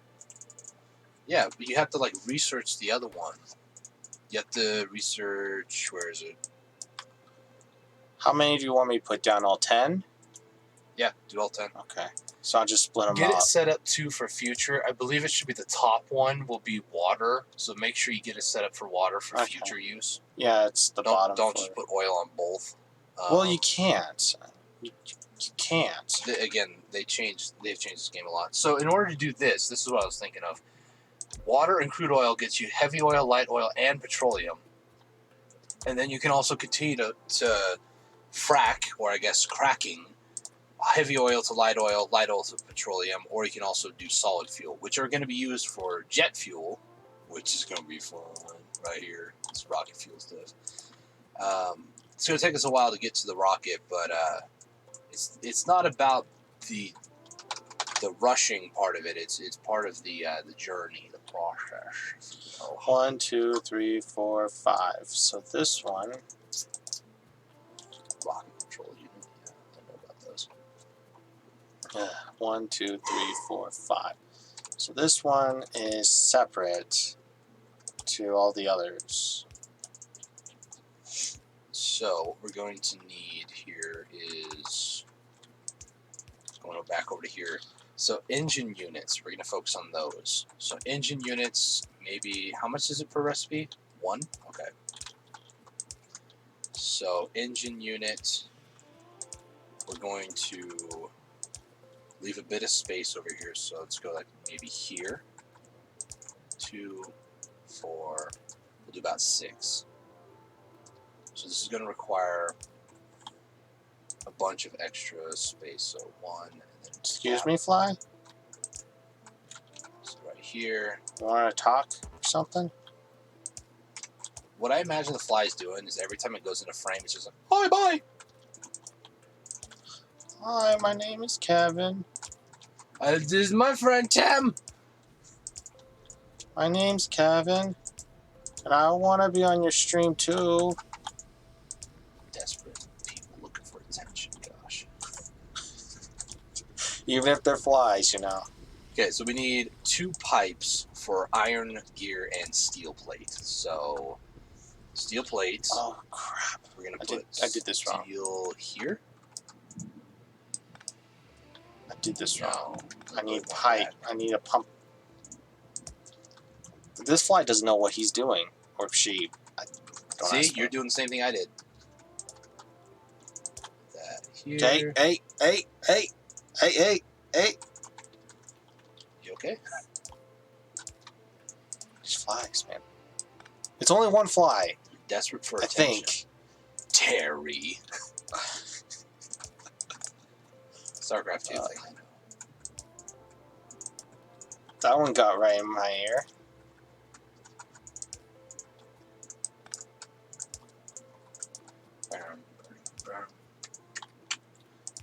Yeah, but you have to, like, research the other one. You have to research... Where is it? How many do you want me to put down? All 10? Yeah, do all 10. Okay. So I'll just split them Get up. it set up, too, for future. I believe it should be the top one will be water. So make sure you get it set up for water for Okay. future use. Yeah, it's the bottom. Don't just put oil on both. Well, you can't. You can't. They've changed this game a lot. So in order to do this is what I was thinking of. Water and crude oil gets you heavy oil, light oil, and petroleum. And then you can also continue to frack, or I guess cracking, heavy oil to light oil to petroleum, or you can also do solid fuel, which are going to be used for jet fuel, which is going to be fun right here. It's rocket fuel stuff. It's going to take us a while to get to the rocket, but it's not about the rushing part of it. It's part of the journey, the process. Oh. 1, 2, 3, 4, 5. So this one. Rocket control unit. Yeah, I know about those. 1, 2, 3, 4, 5. So this one is separate to all the others. So what we're going to need here is going back over to here. So engine units, we're going to focus on those. So engine units, maybe, how much is it per recipe? 1? Okay. So engine unit, we're going to leave a bit of space over here. So let's go like maybe here. 2, 4, we'll do about 6. So this is going to require a bunch of extra space. So 1, and then Excuse me, Fly? So right here. You want to talk or something? What I imagine the fly is doing is every time it goes in a frame, it's just like, bye. Hi, my name is Kevin. This is my friend Tim. My name's Kevin. And I want to be on your stream too. Desperate people looking for attention, gosh. Even if they're flies, you know. Okay, so we need 2 pipes for iron, gear, and steel plate. So, steel plate. Oh, crap. We're going to put I did this wrong. steel here. I did this wrong. No, I need pipe. I need a pump. This fly doesn't know what he's doing. Or she. Don't See, ask you're me. doing the same thing I did. That here. Okay, hey. You okay? These flies, man. It's only one fly, You're desperate for I attention. think. Terry. StarCraft 2 thing, I know. That one got right in my ear.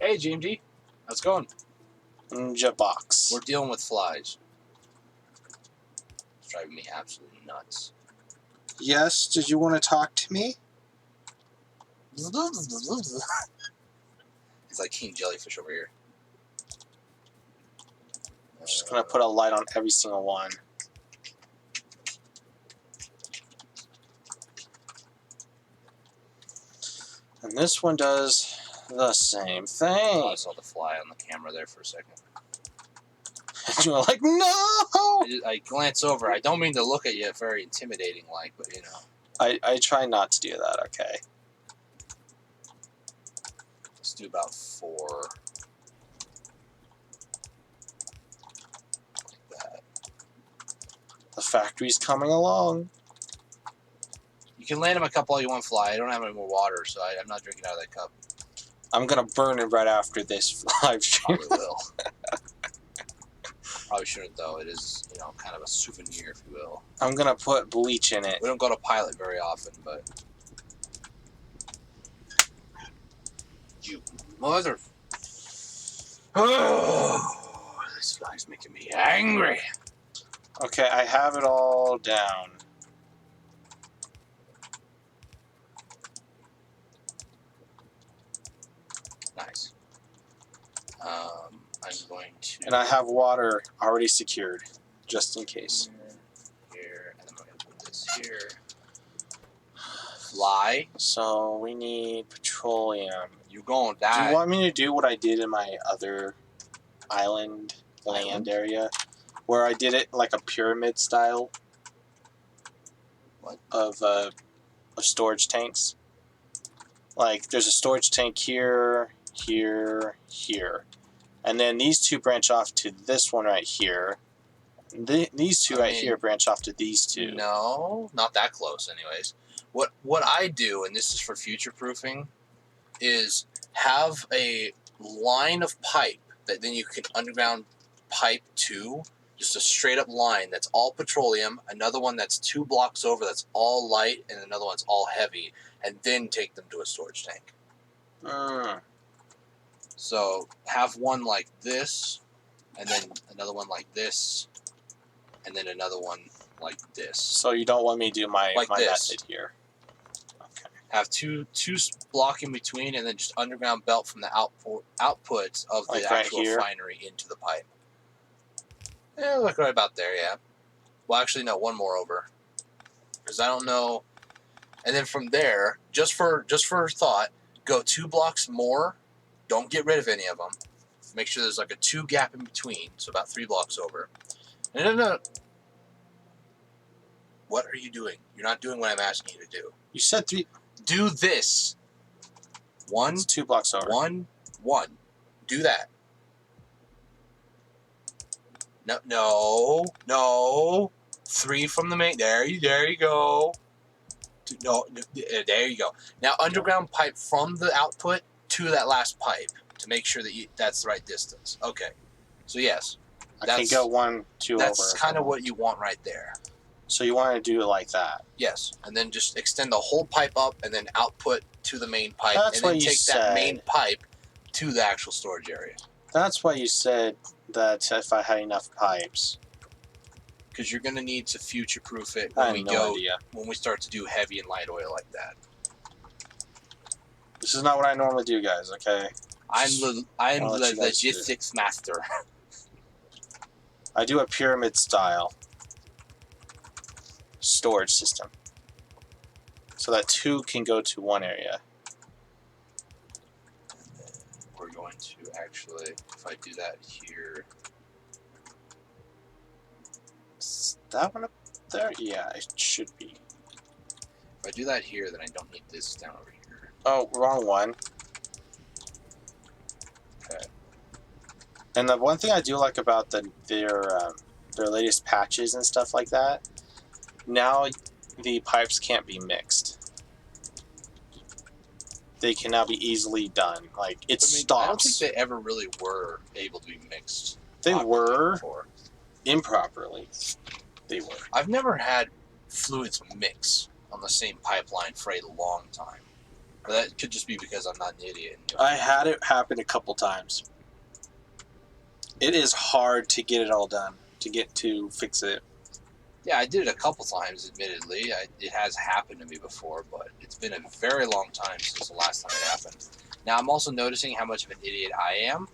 Hey, GMD. How's it going? Ninja box. We're dealing with flies. It's driving me absolutely nuts. Yes, did you want to talk to me? He's like King Jellyfish over here. I'm just gonna put a light on every single one. And this one does the same thing. Oh, I saw the fly on the camera there for a second. And you were like, no! I glance over. I don't mean to look at you very intimidating like, but you know. I try not to do that, okay? Let's do about 4. Like that. The factory's coming along. You can land him a cup all you want, fly. I don't have any more water, so I'm not drinking out of that cup. I'm gonna burn it right after this live stream. Probably will. Probably shouldn't, though. It is, you know, kind of a souvenir, if you will. I'm gonna put bleach in it. We don't go to Pilot very often, but... You mother... Oh, this fly's making me angry. Okay, I have it all down. Nice. I'm going to... And I have water already secured, just in case. Here, and then I'm going to put this here. Fly. So we need petroleum. You're going to Do die. you want me to do what I did in my other land area? Where I did it like a pyramid style What? of storage tanks. Like there's a storage tank here, here, here. And then these two branch off to this one right here. These two here branch off to these two. No, not that close anyways. What I do, and this is for future proofing, is have a line of pipe that then you can underground pipe to, just a straight up line that's all petroleum, another one that's 2 blocks over that's all light, and another one's all heavy, and then take them to a storage tank. So have one like this, and then another one like this, and then another one like this. So you don't want me to do my method here. Okay. Have two block in between, and then just underground belt from the outputs of the Like right actual here? refinery into the pipe. Yeah, look right about there, yeah. Well, actually, no, one more over. Because I don't know. And then from there, just for thought, go 2 blocks more. Don't get rid of any of them. Make sure there's like a 2 gap in between, so about 3 blocks over. No. What are you doing? You're not doing what I'm asking you to do. You said 3. Do this. 1, It's 2 blocks over. 1. Do that. No. 3 from the main. There you go. No, there you go. Now underground pipe from the output to that last pipe to make sure that that's the right distance. Okay. So yes, I can go 1, 2 over. That's kind of what you want right there. So you want to do it like that? Yes, and then just extend the whole pipe up, and then output to the main pipe, That's and then what you take said. that main pipe to the actual storage area. That's why you said that if I had enough pipes. Because you're going to need to future-proof it I when have no idea. when we start to do heavy and light oil like that. This is not what I normally do, guys. Okay. I'm the let you guys logistics master. I do a pyramid style storage system, so that 2 can go to 1 area. We're going to actually, if I do that here, Is that one up there? Yeah, it should be. if I do that here, then I don't need this down over here. Oh, wrong one. Okay. And the one thing I do like about their latest patches and stuff like that, now the pipes can't be mixed. They can now be easily done. Like it stops. I don't think they ever really were able to be mixed. They were. Before. improperly. They were. I've never had fluids mix on the same pipeline for a long time. But that could just be because I'm not an idiot. I had it happen a couple times. It is hard to get it all done, to fix it. Yeah, I did it a couple times, admittedly. It has happened to me before, but it's been a very long time since the last time it happened. Now, I'm also noticing how much of an idiot I am.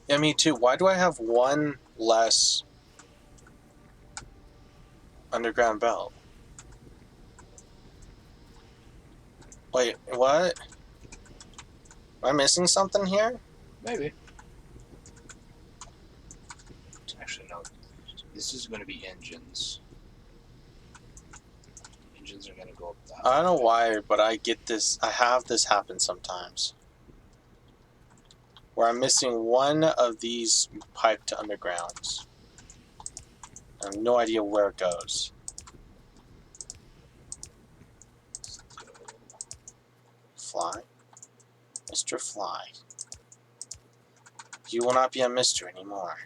Yeah, me too. Why do I have one less underground belt? Wait, what? Am I missing something here? Maybe. Actually, no. This is going to be engines. Engines are going to go up that I don't know way. why, but I have this happen sometimes. Where I'm missing one of these piped undergrounds. I have no idea where it goes. Fly. Mr. Fly. You will not be a mister anymore.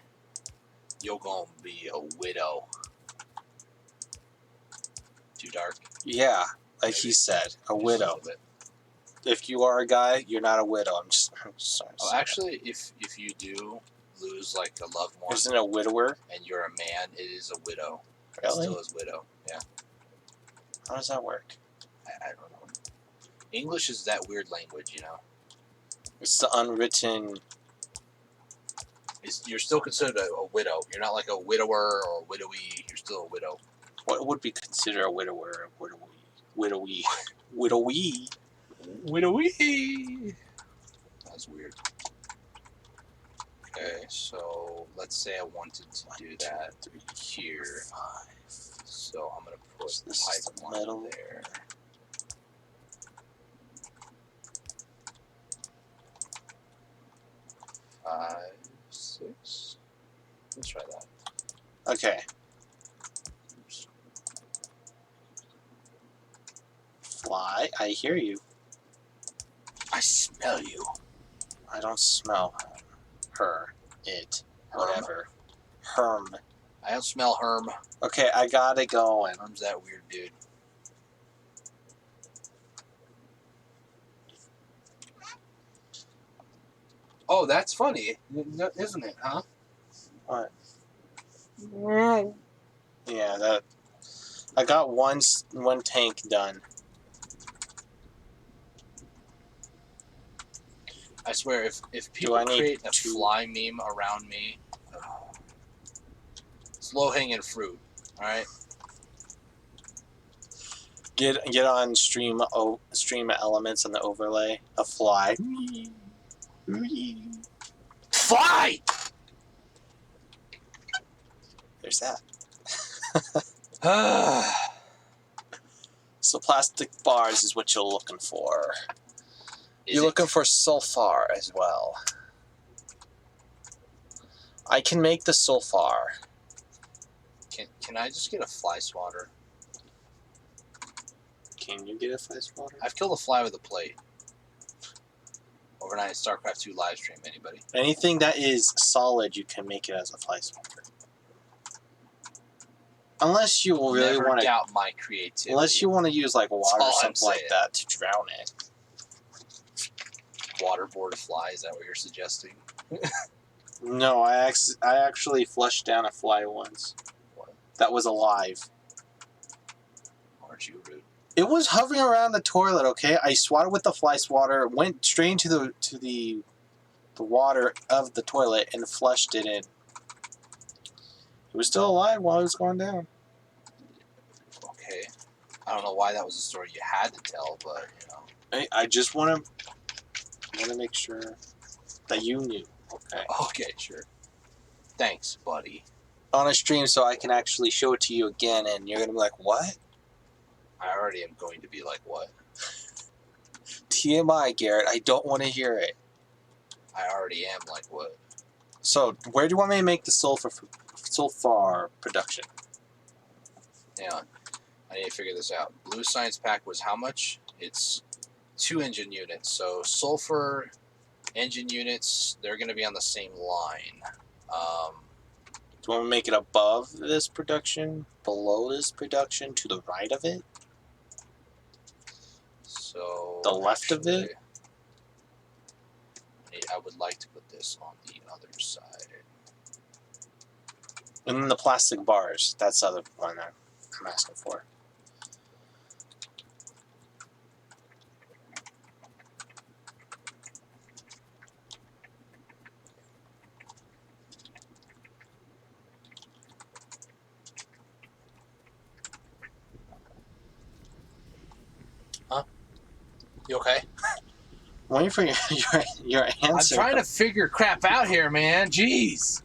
You're going to be a widow. Too dark? Yeah, like he said, a widow. If you are a guy, you're not a widow. I'm just sorry. Oh, actually, if you do lose like a loved one, Isn't it a widower? and you're a man, it is a widow. Really? It still is widow. Yeah. How does that work? I don't know. English is that weird language, you know. It's the unwritten. You're still considered a widow. You're not like a widower or a widowy. You're still a widow. What would be considered a widower? Widowy. Widowy. Widowy. That's weird. Okay, so let's say I wanted to do that here. 5. So I'm gonna put So the this is the pipeline middle. there. 5, 6. Let's try that. Okay. Fly. I hear you. I smell you. I don't smell her. It. Herm. Whatever. Herm. I don't smell Herm. Okay, I got it going. Herm's that weird dude. Oh, that's funny, isn't it, huh? What? Yeah, that. I got one tank done. I swear, if people I need create a 2? fly meme around me, it's low-hanging fruit, alright? Get on stream elements and the overlay. A fly. Fly! There's that. Is So plastic bars is what you're looking for. You're it? looking for sulfur as well. I can make the sulfur. Can I just get a fly swatter? Can you get a fly swatter? I've killed a fly with a plate. Overnight StarCraft 2 live stream, anybody? Anything that is solid, you can make it as a fly swatter. Unless you really Never want to. doubt my creativity. Unless you want to use like water or all I'm something like saying. that to drown it. Waterboard a fly, is that what you're suggesting? No, I actually flushed down a fly once. What? That was alive. Aren't you rude? It was hovering around the toilet. Okay, I swatted with the fly swatter, went straight into the water of the toilet, and flushed it in. It was still alive while it was going down. Okay. I don't know why that was a story you had to tell, but, you know. I just want to make sure that you knew. Okay. Okay, sure. Thanks, buddy. On a stream, so I can actually show it to you again, and you're gonna be like, "What?" I already am going to be like, what? TMI, Garrett. I don't want to hear it. I already am like, what? So, where do you want me to make the sulfur production? Hang on. I need to figure this out. Blue Science Pack was how much? It's 2 engine units. So sulfur engine units, they're going to be on the same line. Do you want to make it above this production, below this production, to the right of it? So The left of it? I would like to put this on the other side. And then the plastic bars. That's the other one that I'm asking for. You okay? I'm waiting for your answer. I'm trying to figure crap out here, man. Jeez.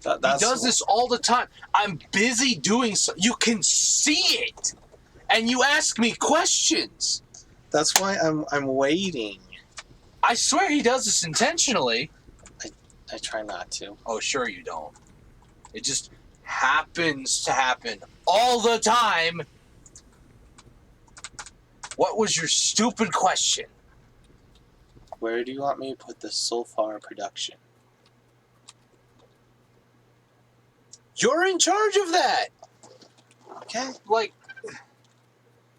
He does this all the time. I'm busy doing so. You can see it. And you ask me questions. That's why I'm waiting. I swear he does this intentionally. I try not to. Oh, sure you don't. It just happens to happen all the time. What was your stupid question? Where do you want me to put the sulfur production? You're in charge of that. Okay. Like,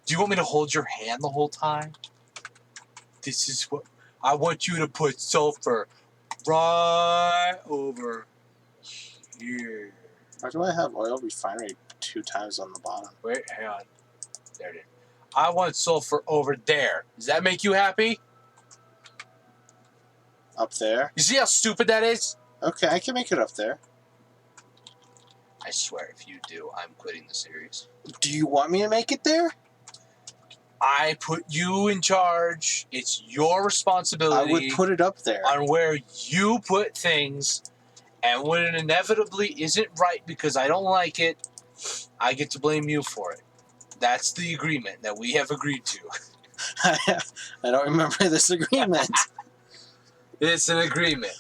do you want me to hold your hand the whole time? This is what I want you to put sulfur right over here. Why do I have oil refinery 2 times on the bottom? Wait, hang on. There it is. I want sulfur over there. Does that make you happy? Up there? You see how stupid that is? Okay, I can make it up there. I swear, if you do, I'm quitting the series. Do you want me to make it there? I put you in charge. It's your responsibility. I would put it up there. On where you put things, and when it inevitably isn't right because I don't like it, I get to blame you for it. That's the agreement that we have agreed to. I don't remember this agreement. It's an agreement.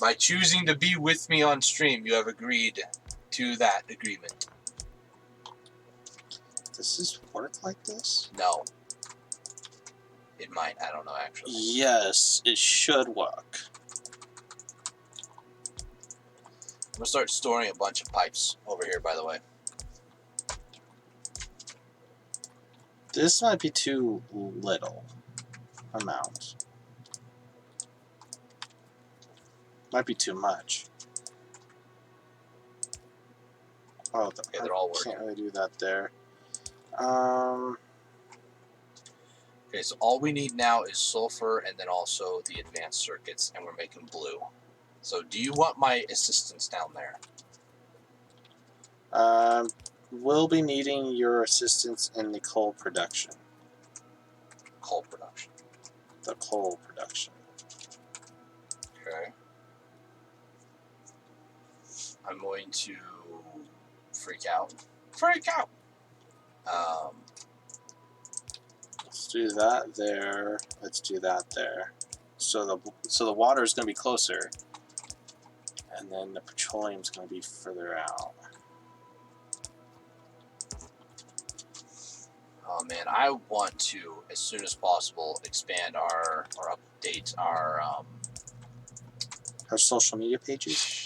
By choosing to be with me on stream, you have agreed to that agreement. Does this work like this? No. It might. I don't know, actually. Yes, it should work. I'm going to start storing a bunch of pipes over here, by the way. This might be too little amount. Might be too much. Oh, Okay, they're all working. Can't really do that there. Okay, so all we need now is sulfur and then also the advanced circuits, and we're making blue. So do you want my assistance down there? We'll be needing your assistance in the coal production. Coal production. The coal production. Okay. I'm going to freak out. Freak out! Let's do that there. Let's do that there. So the water is going to be closer, and then the petroleum is going to be further out. Oh man, I want to, as soon as possible, expand or update our social media pages.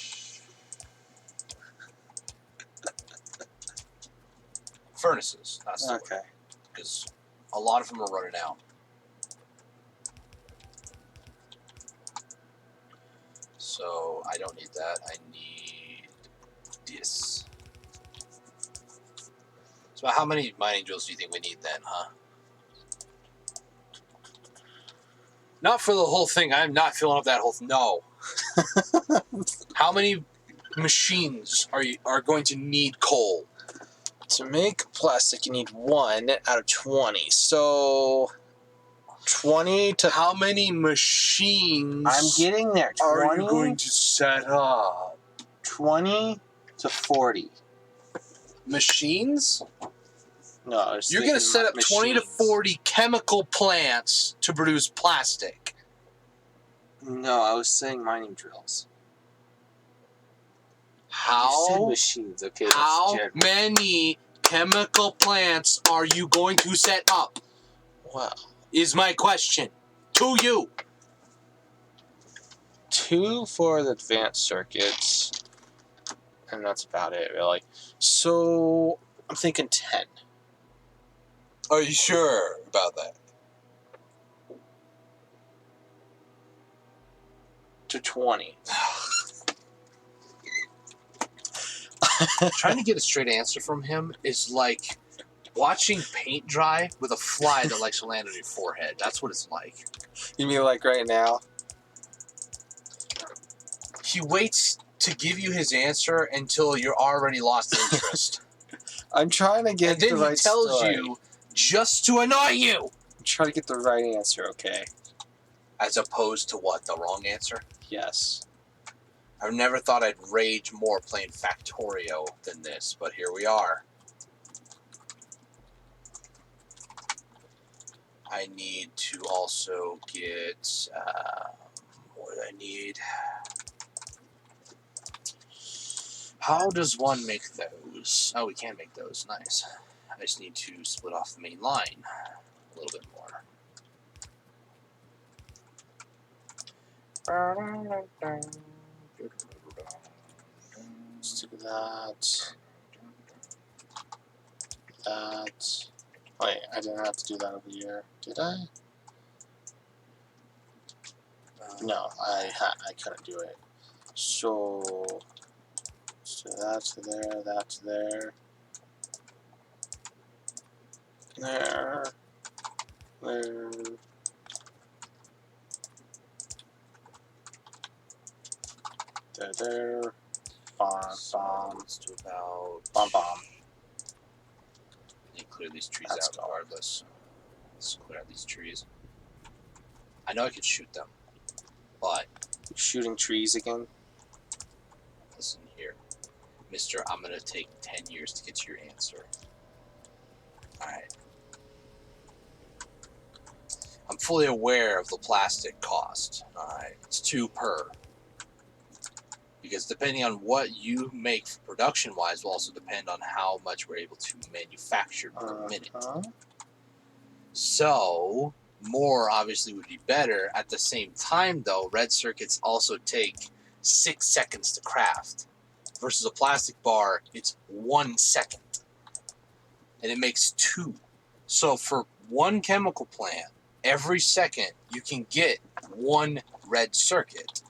furnaces. That's the Okay. because a lot of them are running out. So I don't need that. I need this. So how many mining drills do you think we need then, huh? Not for the whole thing. I'm not filling up that whole thing. No. How many machines are going to need coal? To make plastic, you need 1 out of 20. So 20 to... How many machines I'm getting there. 20, are you going to set up? 20 to 40. Machines? No, I was You're going to thinking set up 20 to machines. 40 chemical plants to produce plastic. No, I was saying mining drills. You said How machines. Okay, that's how general. many chemical plants are you going to set up? Well, Is my question to you. 2 for the advanced circuits, and that's about it, really. So I'm thinking 10. Are you sure about that? To 20. Trying to get a straight answer from him is like watching paint dry with a fly that likes to land on your forehead. That's what it's like. You mean like right now? He waits to give you his answer until you're already lost interest. I'm trying to get And then the right he tells story. you just to annoy you. I'm trying to get the right answer, okay? As opposed to what? The wrong answer? Yes. I've never thought I'd rage more playing Factorio than this, but here we are. I need to also get... what do I need? How does one make those? Oh, we can make those. Nice. I just need to split off the main line a little bit more. Let's do that. That. Wait, I didn't have to do that over here, did I? No, I couldn't do it. So let's do that to there, that to there. There. There. There. Bomb, bomb. Let's do about... Bomb, bomb. I need to clear these trees That's out gone. regardless. Let's clear out these trees. I know I could shoot them, but Shooting trees again. listen here. Mister, I'm going to take 10 years to get to your answer. Alright. I'm fully aware of the plastic cost. Alright. It's 2 per. Because depending on what you make production-wise will also depend on how much we're able to manufacture per minute. So, more obviously would be better. At the same time, though, red circuits also take 6 seconds to craft. Versus a plastic bar, it's 1 second. And it makes 2. So for 1 chemical plant, every second you can get 1 red circuit.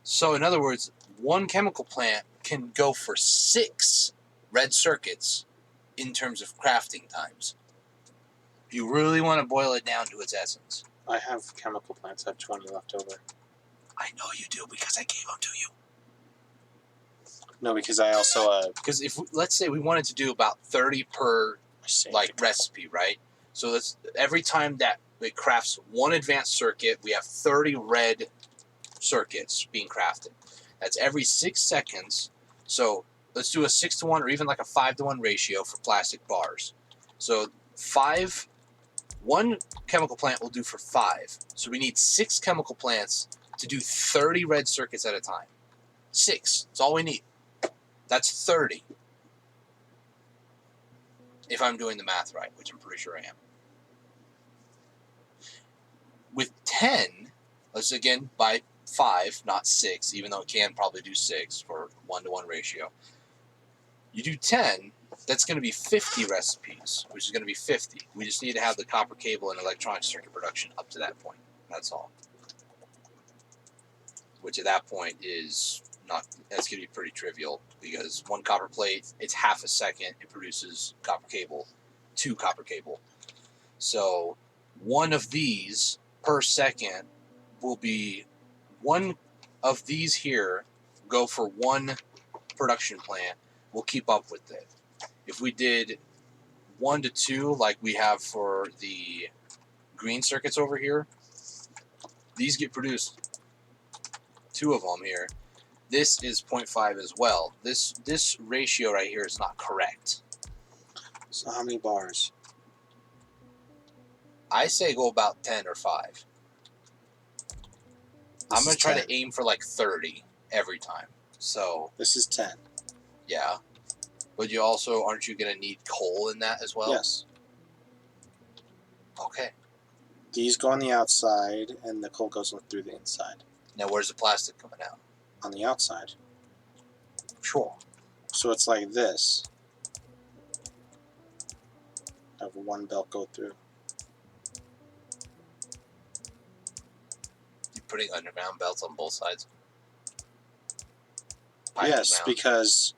So in other words, 1 chemical plant can go for 6 red circuits in terms of crafting times. If you really want to boil it down to its essence. I have chemical plants. I have 20 left over. I know you do because I gave them to you. No, because I also Because if let's say we wanted to do about 30 per like recipe, right? So that's every time that it crafts 1 advanced circuit, we have 30 red circuits being crafted. That's every 6 seconds. So let's do a 6-to-1 or even like a 5-to-1 ratio for plastic bars. So 1 chemical plant will do for 5. So we need 6 chemical plants to do 30 red circuits at a time. 6. That's all we need. That's 30. If I'm doing the math right, which I'm pretty sure I am. With 10, let's again buy 5, not 6, even though it can probably do 6 for 1-to-1 ratio. You do 10, that's going to be 50 recipes, which is going to be 50. We just need to have the copper cable and electronic circuit production up to that point. That's all. Which at that point is not, that's going to be pretty trivial because 1 copper plate, it's half a second, it produces copper cable, 2 copper cable. So 1 of these per second will be 1 of these here go for 1 production plant. We'll keep up with it. If we did 1 to 2 like we have for the green circuits over here, these get produced. 2 of them here. This is 0.5 as well. This ratio right here is not correct. So how many bars? I say go about 10 or 5. I'm going to try to aim for like 30 every time. So this is 10. Yeah. But you also, aren't you going to need coal in that as well? Yes. Okay. These go on the outside, and the coal goes through the inside. Now, where's the plastic coming out? On the outside. Sure. So it's like this. Have one belt go through. You're putting underground belts on both sides? Yes, Underground. because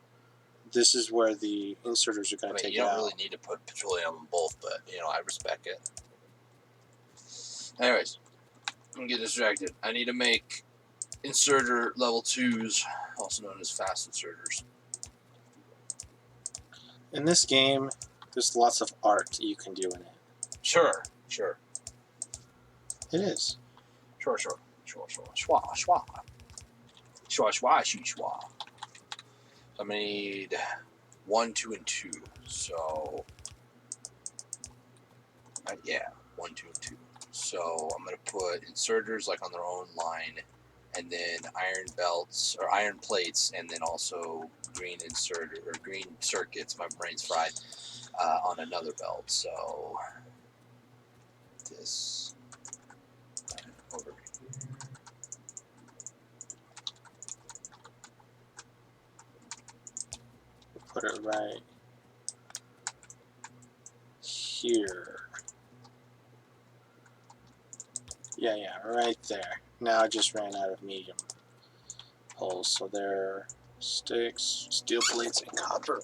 this is where the inserters are going to take you it don't out. really need to put petroleum on both, but, I respect it. Anyways, I'm going to get distracted. I need to make inserter level 2s, also known as fast inserters. In this game, there's lots of art you can do in it. Sure. It is. Sure. Schwa. So I'm going to need 1, 2, and 2. So, 1, 2, and 2. So I'm going to put inserters like on their own line, and then iron belts or iron plates, and then also green inserter or green circuits. My brain's fried. On another belt. So this over here. Put it right here. Yeah, right there. Now I just ran out of medium holes, so they're sticks, steel plates, and copper.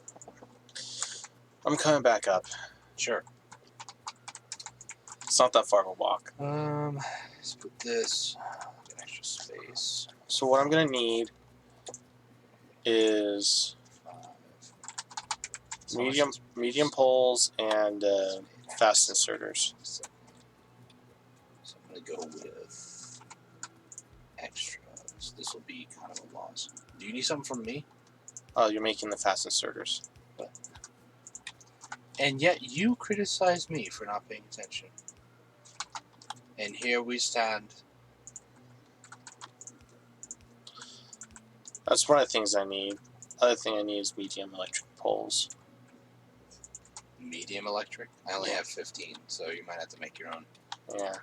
I'm coming back up. Sure. It's not that far of a walk. Let's put this. Get extra space. So what I'm gonna need is 5. medium poles and fast inserters. So I'm gonna go with extras. This will be kind of a loss. Do you need something from me? Oh, you're making the fast inserters. And yet you criticize me for not paying attention. And here we stand. That's one of the things I need. Other thing I need is medium electric poles. Medium electric? I only have 15, so you might have to make your own. Yeah.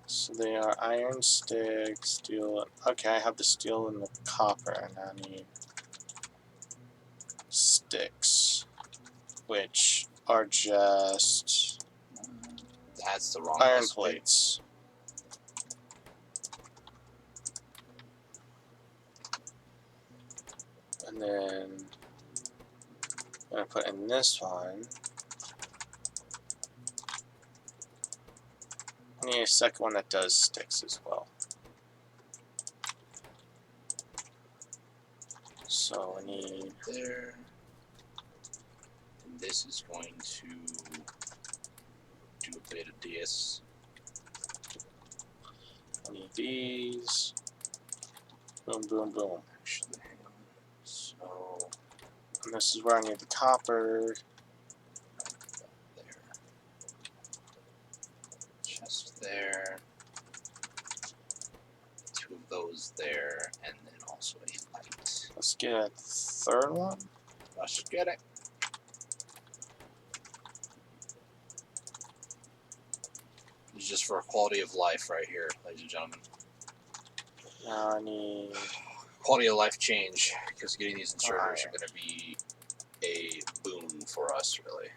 So they are iron sticks, steel. Okay, I have the steel and the copper, and I need sticks, which are just That's the wrong iron recipe. plates. And then I'm gonna put in this one. I need a second one that does sticks as well. So I need There. And this is going to do a bit of this. I need these. Boom, boom, boom. Actually, hang on. So, And this is where I need the copper. there. Just there. 2 of those there, and then also a light. Let's get a third one. Let's get it. It's just for quality of life right here, ladies and gentlemen. Now I need Quality of life change, because getting these inserters are going to be a boon for us, really.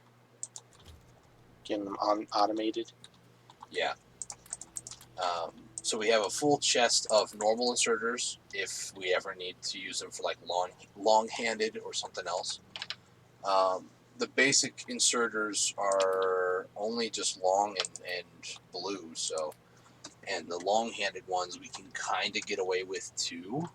getting them automated. Yeah. So we have a full chest of normal inserters if we ever need to use them for like long-handed or something else. The basic inserters are only just long and blue, so, and the long-handed ones we can kind of get away with too.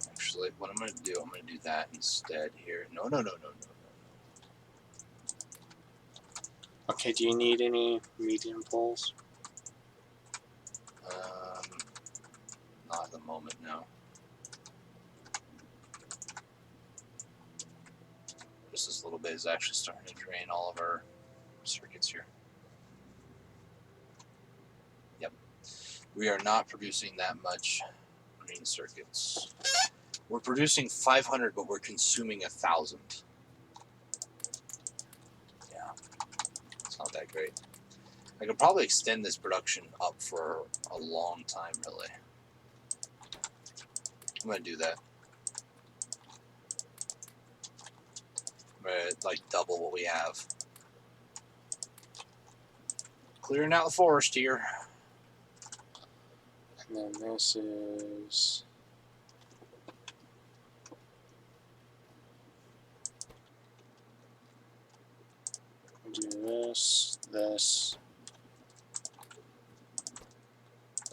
Actually, what I'm going to do, I'm going to do that instead here. No. Okay, do you need any medium poles? Not at the moment, no. Just this little bit is actually starting to drain all of our circuits here. Yep. We are not producing that much green circuits. We're producing 500, but we're consuming 1,000. Yeah. It's not that great. I could probably extend this production up for a long time, really. I'm gonna do that. I'm gonna like double what we have. Clearing out the forest here. And then this is... do this, this,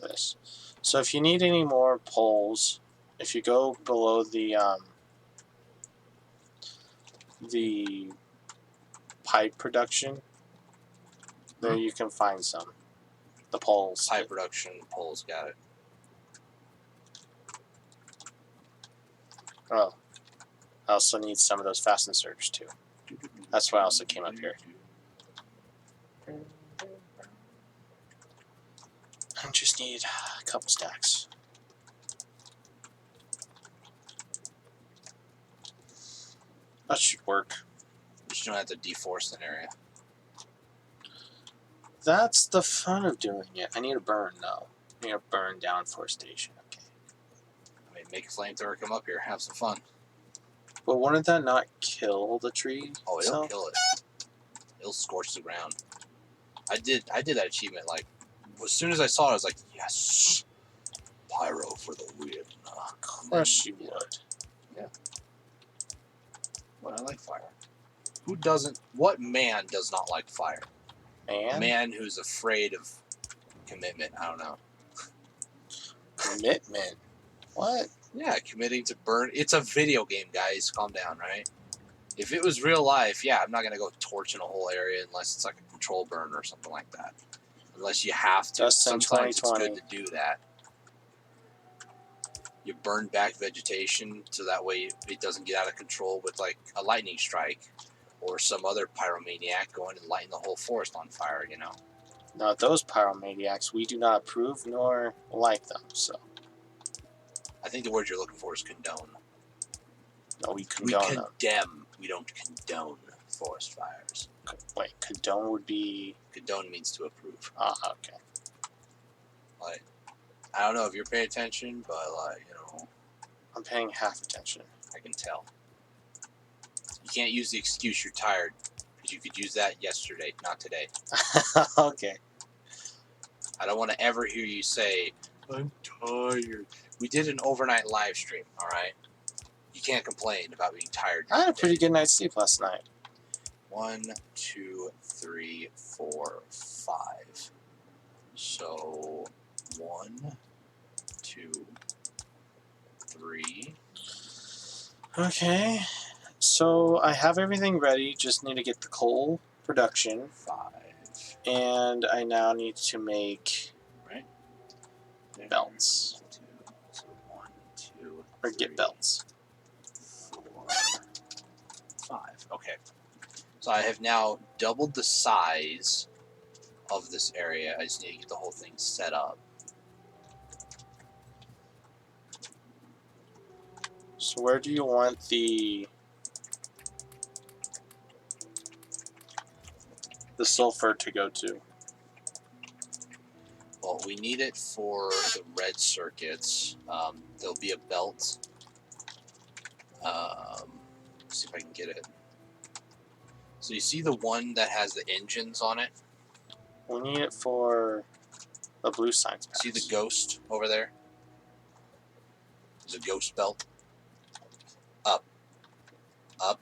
this. So if you need any more poles, if you go below the pipe production, there you can find some. The poles. Pipe production poles, got it. Oh, I also need some of those fast inserters too. That's why I also came up here. I just need a couple stacks. That should work. You just don't have to deforest an area. That's the fun of doing it. I need a burn though. I need a burn down forestation. Okay. I mean, make a flamethrower, come up here, have some fun. But wouldn't that not kill the tree? Oh, it'll itself? kill it. It'll scorch the ground. I did that achievement like as soon as I saw it, I was like, yes, pyro for the win. Of course you would. Yeah. Well, I like fire. Who doesn't? What man does not like fire? Man? A man who's afraid of commitment. I don't know. Commitment. What? Yeah, committing to burn. It's a video game, guys. Calm down, right? If it was real life, yeah, I'm not gonna go torching a whole area unless it's like a control burn or something like that. Unless you have to. Dustin, Sometimes it's 2020. good to do that. You burn back vegetation so that way it doesn't get out of control with like a lightning strike or some other pyromaniac going and lighting the whole forest on fire, you know. Now those pyromaniacs, we do not approve nor like them, so. I think the word you're looking for is condone. No, we We condone them. condemn, we don't condone forest fires. Wait, condone would be... Condone means to approve. Ah, okay. Like, I don't know if you're paying attention, but like, you know, I'm paying half attention. I can tell. You can't use the excuse you're tired, because you could use that yesterday, not today. Okay. I don't want to ever hear you say, I'm tired. We did an overnight live stream, alright? You can't complain about being tired. I had a pretty good night's sleep last night. 1, 2, 3, 4, 5. So 1, 2, 3. Okay. So I have everything ready, just need to get the coal production. 5. And I now need to make belts. 2. So 1, 2, Or get 3, belts. 4, 5. Okay. So I have now doubled the size of this area. I just need to get the whole thing set up. So where do you want the sulfur to go to? Well, we need it for the red circuits. There'll be a belt. Let's see if I can get it. So you see the one that has the engines on it? We need it for the blue science packs. See the ghost over there? There's a ghost belt. Up. Up.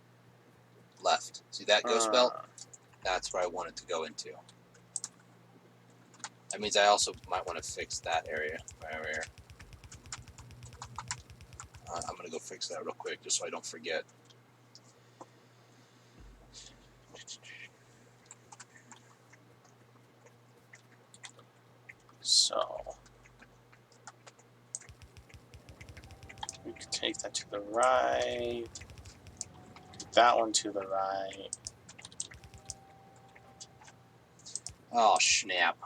Left. See that ghost belt? That's where I want it to go into. That means I also might want to fix that area right over here. I'm going to go fix that real quick just so I don't forget. So we could take that to the right. That one to the right. Oh snap!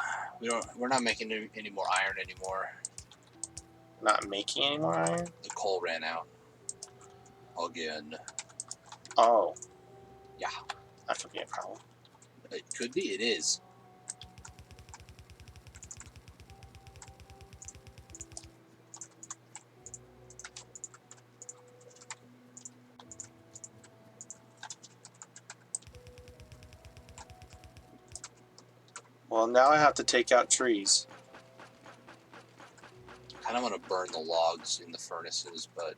We're not making any more iron anymore. Not making any more iron? The coal ran out. Again. Oh. Yeah. That could be a problem. It could be. It is. Well, now I have to take out trees. Kind of want to burn the logs in the furnaces, but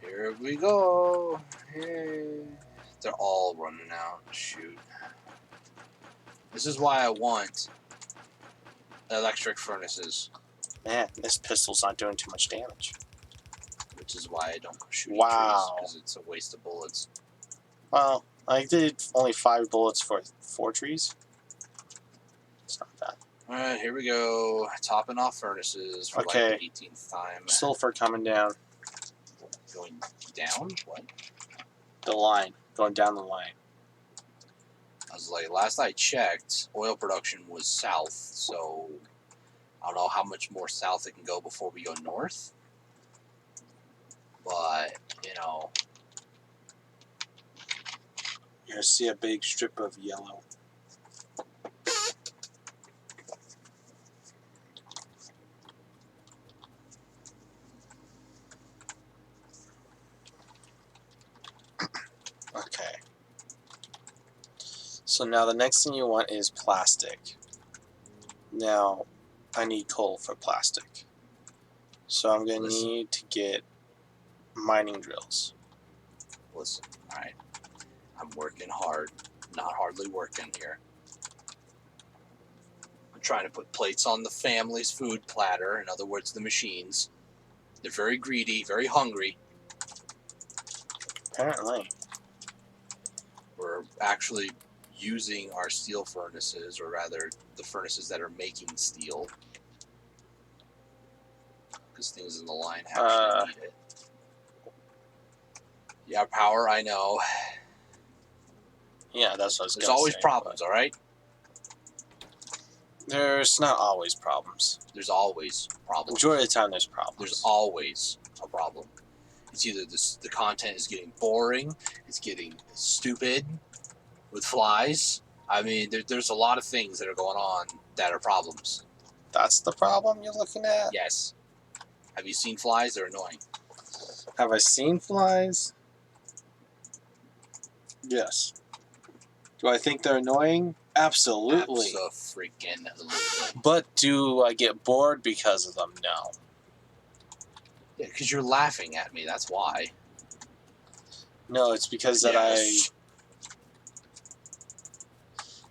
here we go. Hey. They're all running out. Shoot. This is why I want electric furnaces, Man, this pistol's not doing too much damage. which is why I don't shoot Wow. trees, because it's a waste of bullets. Well, I did only 5 bullets for 4 trees. It's not bad. Alright, here we go. Topping off furnaces for Okay. like the 18th time. Sulfur coming down Going down? What? the line. Going down the line. I was like, last I checked, oil production was south, so I don't know how much more south it can go before we go north. But, you know, You're going to see a big strip of yellow. Okay. So now the next thing you want is plastic. Now, I need coal for plastic. So I'm going to Listen. need to get mining drills. listen, alright, I'm working hard, not hardly working here. I'm trying to put plates on the family's food platter, in other words, the machines. They're very greedy, very hungry. Apparently. We're actually using our steel furnaces, or rather, the furnaces that are making steel. Because things in the line actually need it. Yeah, power, I know. Yeah, that's what I was There's going to always say, problems, alright? but there's not always problems. There's always problems. Majority of the time, there's problems. There's always a problem. It's either the content is getting boring, it's getting stupid with flies. I mean, there's a lot of things that are going on that are problems. That's the problem you're looking at? Yes. Have you seen flies? They're annoying. Have I seen flies? Yes. Do I think they're annoying? Absolutely. Abso-freaking-lutely. But do I get bored because of them? No. Yeah, because you're laughing at me. That's why. No, it's because that Yes.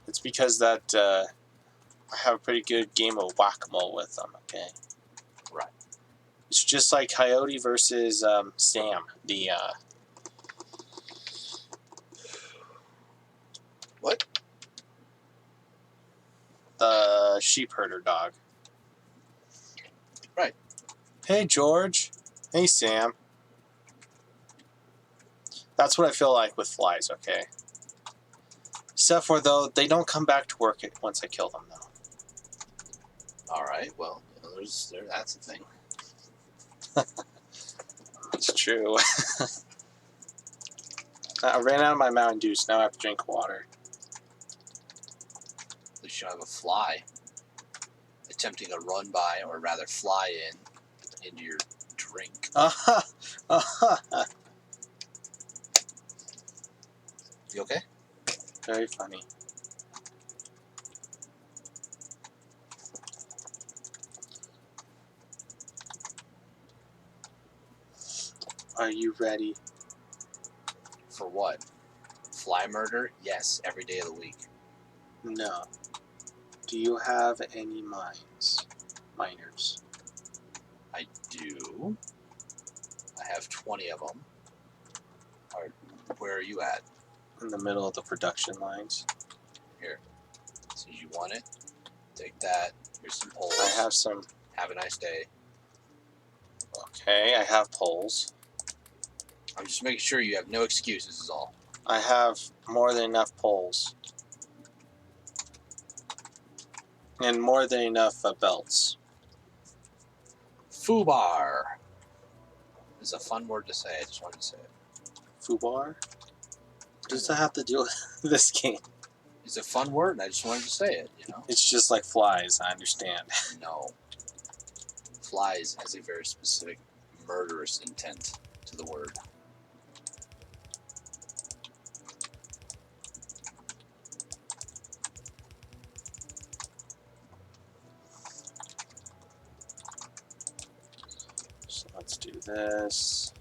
It's because that I have a pretty good game of whack-a-mole with them, okay? Right. It's just like Coyote versus Sam, the What? the sheep herder dog. Right. Hey, George. Hey, Sam. That's what I feel like with flies, okay? Except for, though, they don't come back to work once I kill them, though. All right. Well, you know, that's the thing. It's true. I ran out of my Mountain Dew, so now I have to drink water. At least you have a fly attempting a run by, or rather fly into your drink. You okay? Very funny. Are you ready? For what? Fly murder? Yes, every day of the week. No. Do you have any miners? I do. I have 20 of them. Where are you at? In the middle of the production lines. Here. So you want it? Take that. Here's some poles. I have some. Have a nice day. Okay, I have poles. I'm just making sure you have no excuses is all. I have more than enough poles. And more than enough belts. Foobar is a fun word to say. I just wanted to say it. Foobar? What does that have to do with this game? It's a fun word, and I just wanted to say it, you know? It's just like flies, I understand. No. Flies has a very specific murderous intent to the word. So let's do this.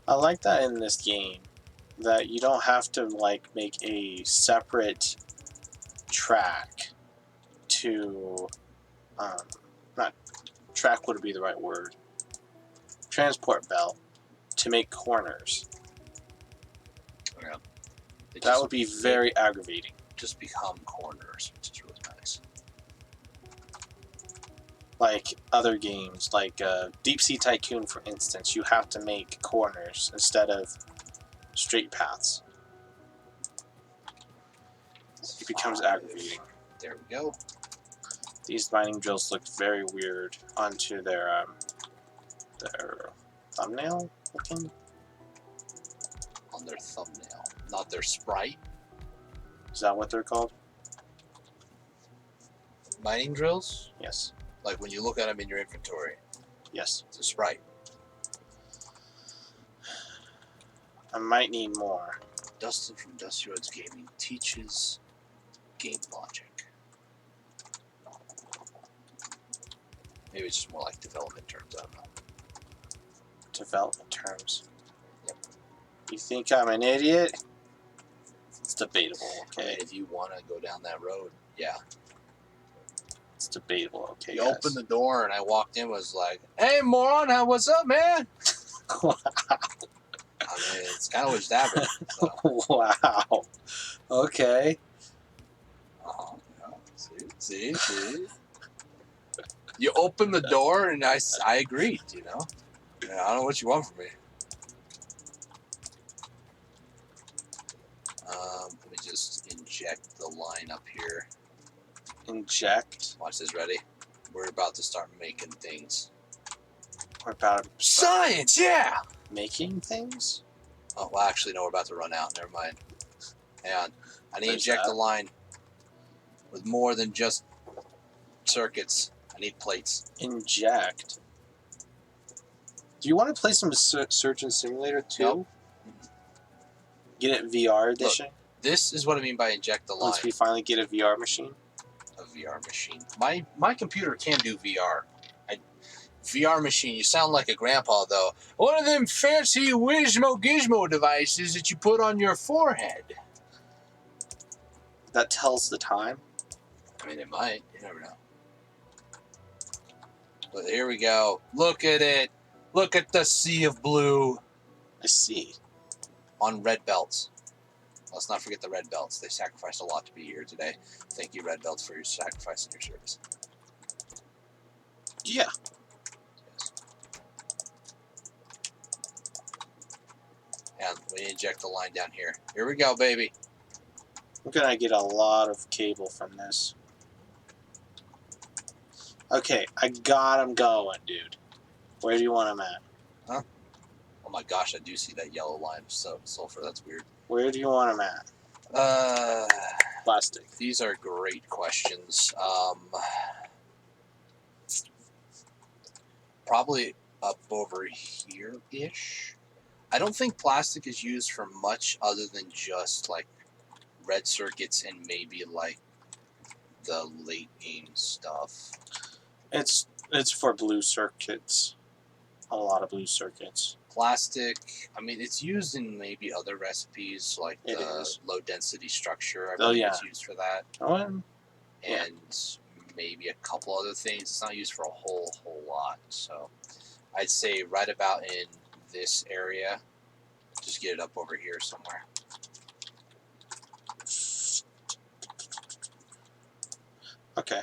I like that in this game, that you don't have to like make a separate track to, not track would be the right word, transport belt to make corners. Yeah. That would be very aggravating. Just become corners, which is really nice. Like other games, like Deep Sea Tycoon, for instance, you have to make corners instead of straight paths. It becomes aggravating. There we go. These mining drills looked very weird onto their thumbnail looking. On their thumbnail, not their sprite. Is that what they're called? Mining drills? Yes. Like when you look at them in your inventory. Yes. It's a sprite. I might need more. Dustin from Dusty Roads Gaming teaches game logic. Maybe it's just more like development terms, I don't know. Development terms. Yep. You think I'm an idiot? It's debatable, okay? And if you want to go down that road, yeah. It's debatable, okay, You guys? opened the door and I walked in, was like, "Hey, moron, what's up, man?" I mean, it's kind of what's happening. So. Wow. Okay. See? You opened the door and I agreed, you know? Yeah, I don't know what you want from me. Let me just inject the line up here. Inject. Watch this, ready? We're about to start making things. We're about to Science, yeah! making things? Oh, well, actually, no, we're about to run out. Never mind. Hang on. I need to There's inject that. the line with more than just circuits. I need plates. Inject. Do you want to play some Surgeon Simulator 2? Nope. Get it VR edition? This is what I mean by inject the line. Once we finally get a VR machine? A VR machine. My computer can do VR. VR machine. You sound like a grandpa, though. One of them fancy gizmo devices that you put on your forehead. That tells the time? I mean, it might. You never know. But here we go. Look at it. Look at the sea of blue. I see. On red belts. Let's not forget the red belts. They sacrificed a lot to be here today. Thank you, red belts, for your sacrifice and your service. Yeah. Yes. And we inject the line down here. Here we go, baby. I'm gonna get a lot of cable from this. Okay, I got him going, dude. Where do you want him at? Huh? Oh my gosh, I do see that yellow line of sulfur. That's weird. Where do you want him at? Plastic. These are great questions. Probably up over here-ish. I don't think plastic is used for much other than just like red circuits and maybe like the late game stuff. It's for blue circuits. A lot of blue circuits. Plastic, I mean, it's used in maybe other recipes like It the is. low density structure. I believe it's used for that. Oh, yeah. And maybe a couple other things. It's not used for a whole lot. So I'd say right about in this area. Just get it up over here somewhere. Okay.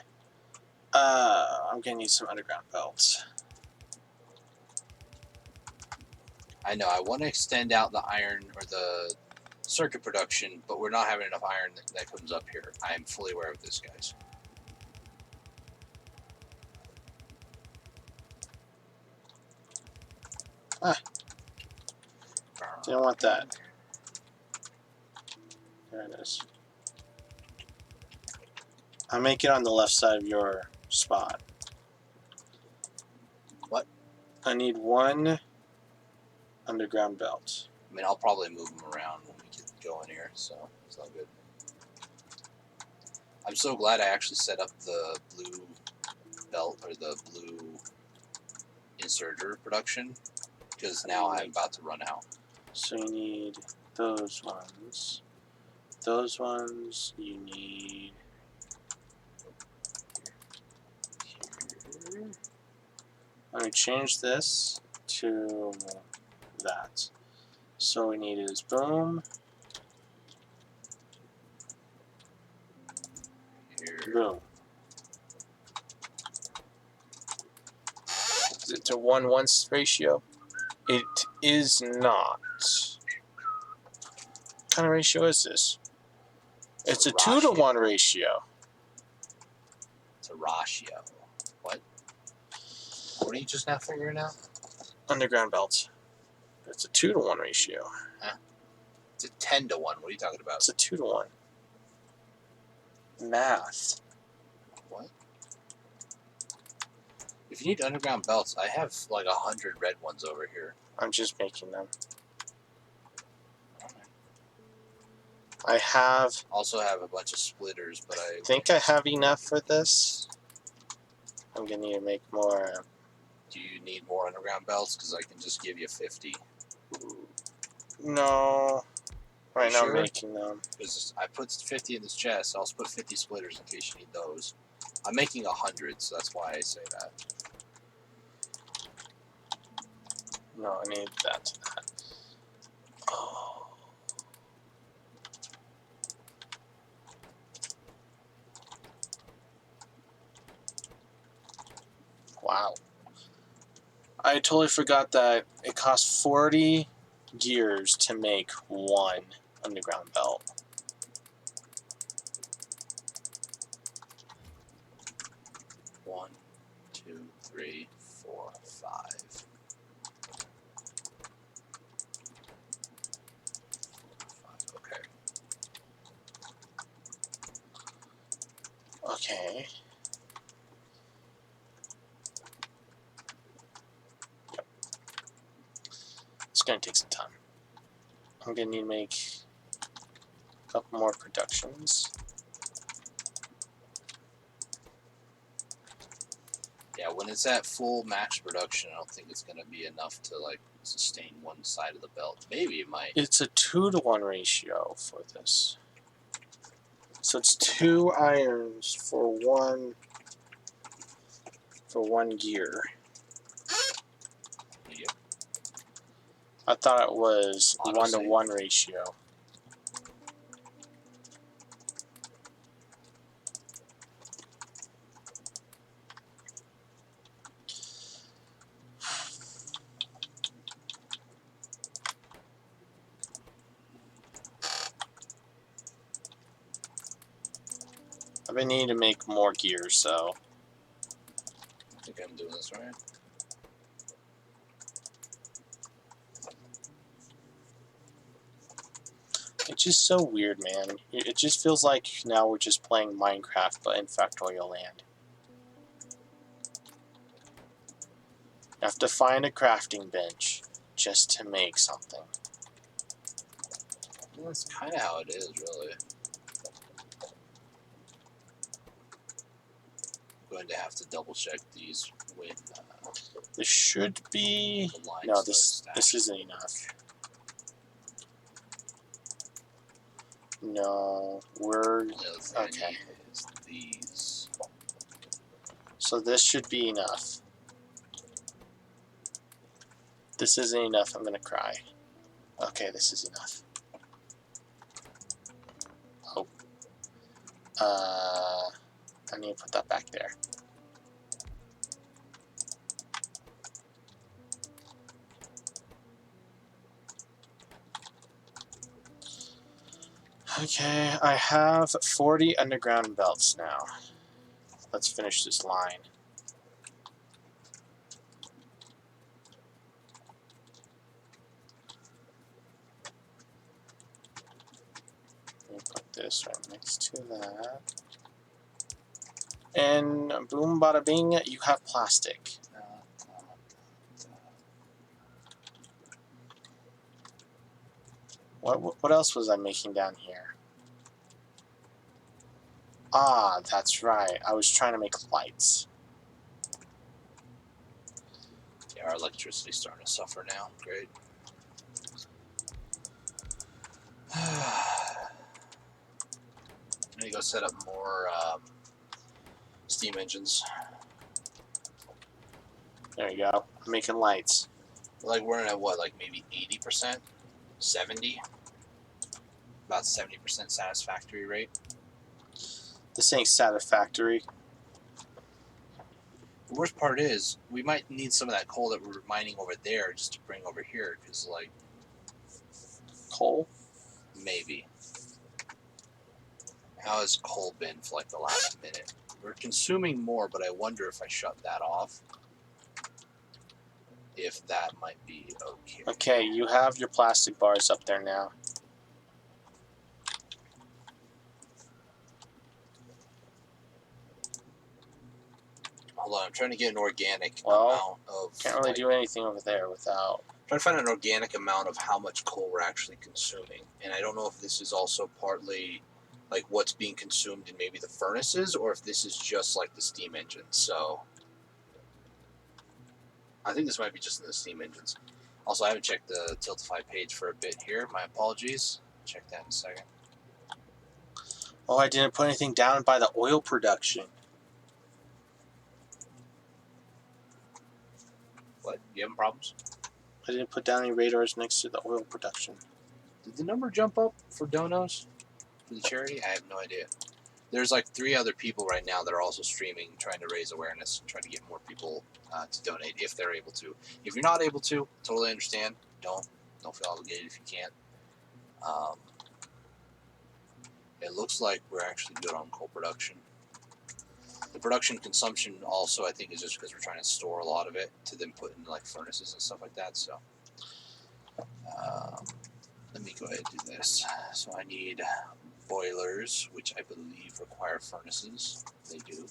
I'm gonna need some underground belts. I know, I want to extend out the iron or the circuit production, but we're not having enough iron that comes up here. I am fully aware of this, guys. Didn't want that. There it is. I'll make it on the left side of your spot. What? I need one underground belt. I mean, I'll probably move them around when we get going here, so it's all good. I'm so glad I actually set up the blue belt or the blue inserter production, because now I'm about to run out. So you need those ones. Those ones you need. Let me change this to that. So we need is boom, Here. boom. Is it to 1:1 ratio? It is not. What kind of ratio is this? It's a 2-to-1 ratio. It's a ratio. What? What are you just now figuring out? Underground belts. It's a 2-to-1 ratio. It's a 10-to-1. What are you talking about? It's a 2-to-1. Math. What? If you need underground belts, I have like 100 red ones over here. I'm just making them. I have. Also have a bunch of splitters, but I Think I have enough for this. I'm gonna need to make more. Do you need more underground belts? Because I can just give you 50. No. Right now Sure? I'm making them. Because I put 50 in this chest, I'll put 50 splitters in case you need those. I'm making 100, so that's why I say that. No, I need that to that. Oh. Wow. I totally forgot that it costs 40 gears to make one underground belt. One, two, three, four, five. Okay. Okay. Yep. It's gonna take some time. I'm gonna need to make a couple more productions. Yeah, when it's at full max production, I don't think it's gonna be enough to like sustain one side of the belt. Maybe it might. It's a 2-to-1 ratio for this. So it's 2 irons for one gear. Yep. I thought it was Honestly. 1-to-1 ratio. I've been needing to make more gears, so I think I'm doing this right. it's just so weird, man. It just feels like now we're just playing Minecraft, but in Factorio land. You have to find a crafting bench just to make something. Well, that's kind of how it is, really. I'm going to have to double check these when This should be. the line No, starts this stacking. isn't enough. No, we're The other thing okay. I need is these. So this should be enough. This isn't enough. I'm gonna cry. Okay, this is enough. Oh. I need to put that back there. Okay, I have 40 underground belts now. Let's finish this line. this right next to that. And boom, bada bing, you have plastic. What else was I making down here? Ah, that's right. I was trying to make lights. Yeah, our electricity's starting to suffer now. Great. I need to go set up more steam engines. There you go. I'm making lights. Like we're at what, like maybe 80%, 70, about 70% satisfactory rate. This ain't satisfactory. The worst part is we might need some of that coal that we're mining over there just to bring over here, because like Coal? maybe. How has coal been for like the last minute? We're consuming more, but I wonder if I shut that off, if that might be okay. Okay, you have your plastic bars up there now. Hold on, I'm trying to get an organic Well, amount of. Can't really like, do anything over there without. trying to find an organic amount of how much coal we're actually consuming, and I don't know if this is also partly like what's being consumed in maybe the furnaces, or if this is just like the steam engines. So I think this might be just in the steam engines. Also, I haven't checked the Tiltify page for a bit here. My apologies. Check that in a second. Oh, I didn't put anything down by the oil production. What? You having problems? I didn't put down any radars next to the oil production. Did the number jump up for donos for the charity? I have no idea. There's like 3 other people right now that are also streaming, trying to raise awareness, trying to get more people to donate if they're able to. If you're not able to, totally understand. Don't feel obligated if you can't. It looks like we're actually good on coal production. The production consumption also, I think, is just because we're trying to store a lot of it to then put into like furnaces and stuff like that. So let me go ahead and do this. So I need boilers, which I believe require furnaces. They do.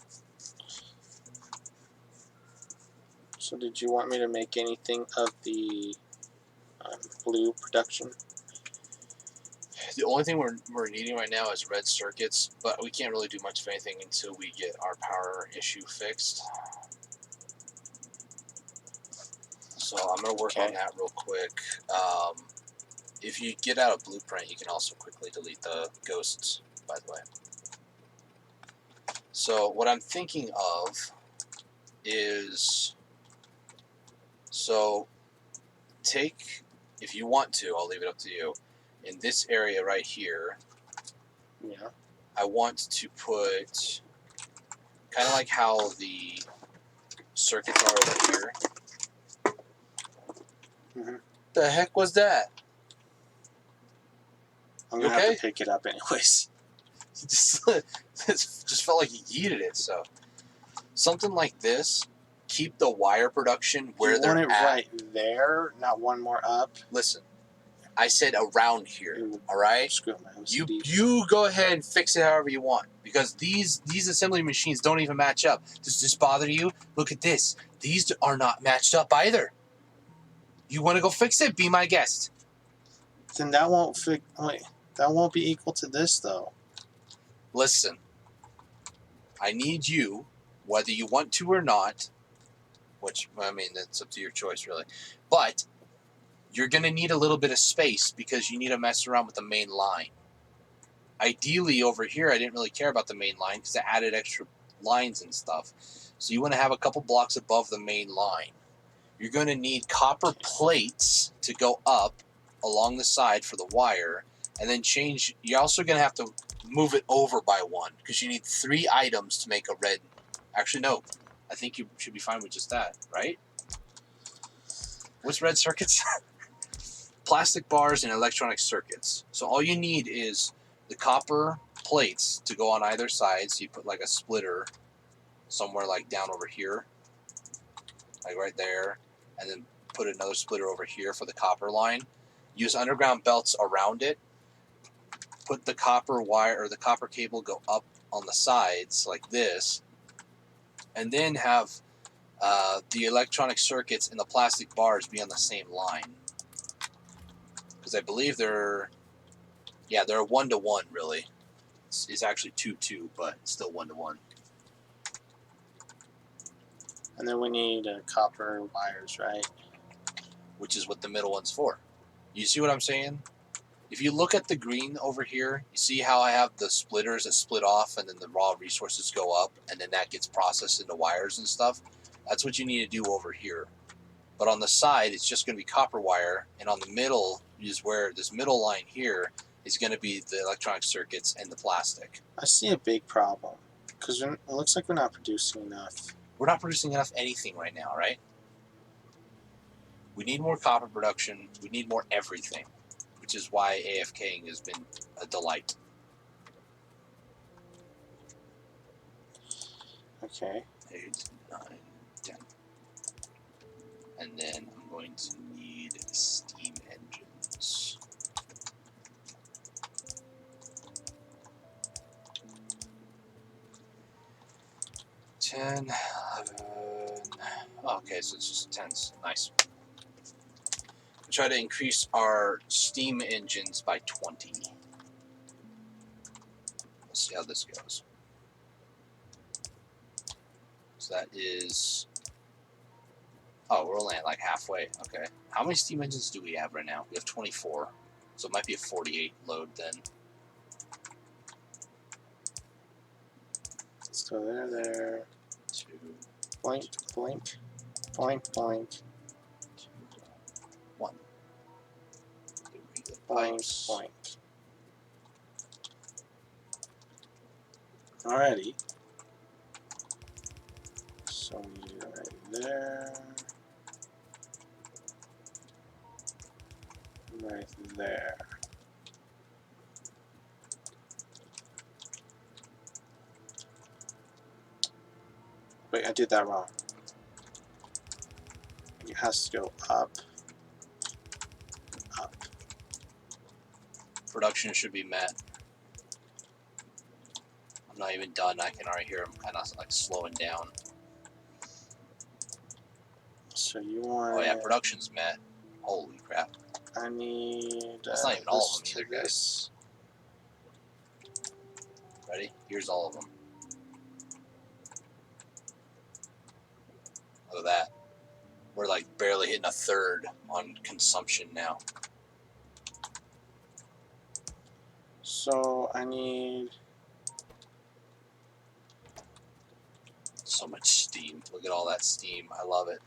So did you want me to make anything of the blue production? The only thing we're needing right now is red circuits, but we can't really do much of anything until we get our power issue fixed. So I'm going to work on that real quick. If you get out of Blueprint, you can also quickly delete the ghosts, by the way. So what I'm thinking of is, so take, if you want to, I'll leave it up to you, in this area right here, Yeah. I want to put, kind of like how the circuits are over here. Mm-hmm. The heck was that? I'm going to have to pick it up anyways. It just felt like he yeeted it. So something like this, keep the wire production where you they're want it at. right there, not one more up. Listen, I said around here. All right. Screw my OCD. You go ahead and fix it however you want, because these assembly machines don't even match up. Does this bother you? Look at this. These are not matched up either. You want to go fix it? Be my guest. Then that won't that won't be equal to this though. Listen, I need you, whether you want to or not, which, I mean, that's up to your choice, really, but you're going to need a little bit of space because you need to mess around with the main line. Ideally, over here, I didn't really care about the main line because I added extra lines and stuff. So you want to have a couple blocks above the main line. You're going to need copper plates to go up along the side for the wire, and then change. You're also going to have to move it over by 1 because you need 3 items to make a red. Actually, no. I think you should be fine with just that, right? What's red circuits? Plastic bars and electronic circuits. So all you need is the copper plates to go on either side. So you put like a splitter somewhere like down over here, like right there, and then put another splitter over here for the copper line. Use underground belts around it. put the copper wire or the copper cable go up on the sides like this, and then have the electronic circuits and the plastic bars be on the same line. Because I believe they're 1-to-1 really. It's actually 2-2, but still 1-to-1. And then we need copper wires, right? Which is what the middle one's for. You see what I'm saying? If you look at the green over here, you see how I have the splitters that split off and then the raw resources go up and then that gets processed into wires and stuff? That's what you need to do over here. But on the side, it's just going to be copper wire, and on the middle is where this middle line here is going to be the electronic circuits and the plastic. I see a big problem because it looks like we're not producing enough. We're not producing enough anything right now, right? We need more copper production. We need more everything, which is why AFKing has been a delight. Okay. 8, 9, 10. And then I'm going to need steam engines. $10, $11. Okay, so it's just 10s. Nice. Try to increase our steam engines by 20. Let's see how this goes. So that is... Oh, we're only at like halfway. Okay. How many steam engines do we have right now? We have 24. So it might be a 48 load then. Let's go there. 2, Blink, blink, blink, blink, 2, 1. blink, blink. Alrighty. So we need it right there. Right there. Wait, I did that wrong. It has to go up. Up. Production should be met. I'm not even done. I can already hear them kind of like slowing down. So you want... Oh yeah, production's met. Holy crap. I need... That's not even all of them this either, to guys. Ready? Here's all of them. Look at that. We're like barely hitting a third on consumption now. So I need... So much steam. Look at all that steam. I love it.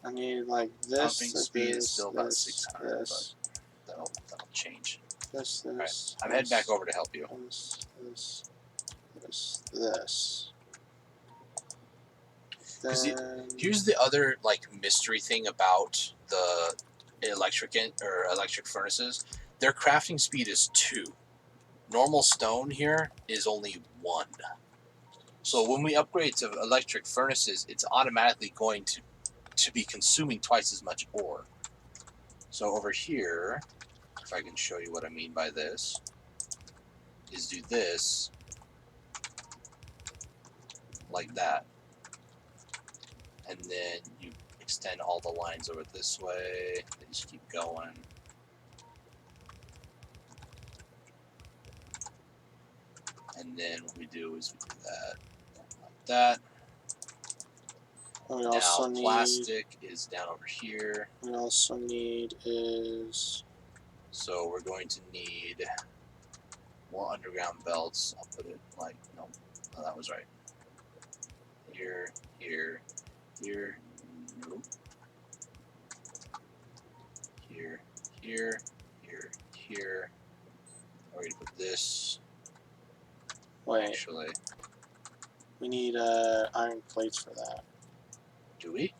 I need like this. Pumping speed is still about 600, this, but that'll change. this. All right, I'm heading back over to help you. This. Because Then... here's the other like mystery thing about the electric furnaces. Their crafting speed is 2. Normal stone here is only 1. So when we upgrade to electric furnaces, it's automatically going to be consuming twice as much ore. So over here, if I can show you what I mean by this, is do this like that. And then you extend all the lines over this way, and just keep going. And then what we do is we do that, like that. we Now also need... plastic is down over here. We also need is... So we're going to need more underground belts. I'll put it like, no, that was right. Here, here, here, nope. Here, here, here, here. We're going to put this. Wait, Actually, we need iron plates for that. do we?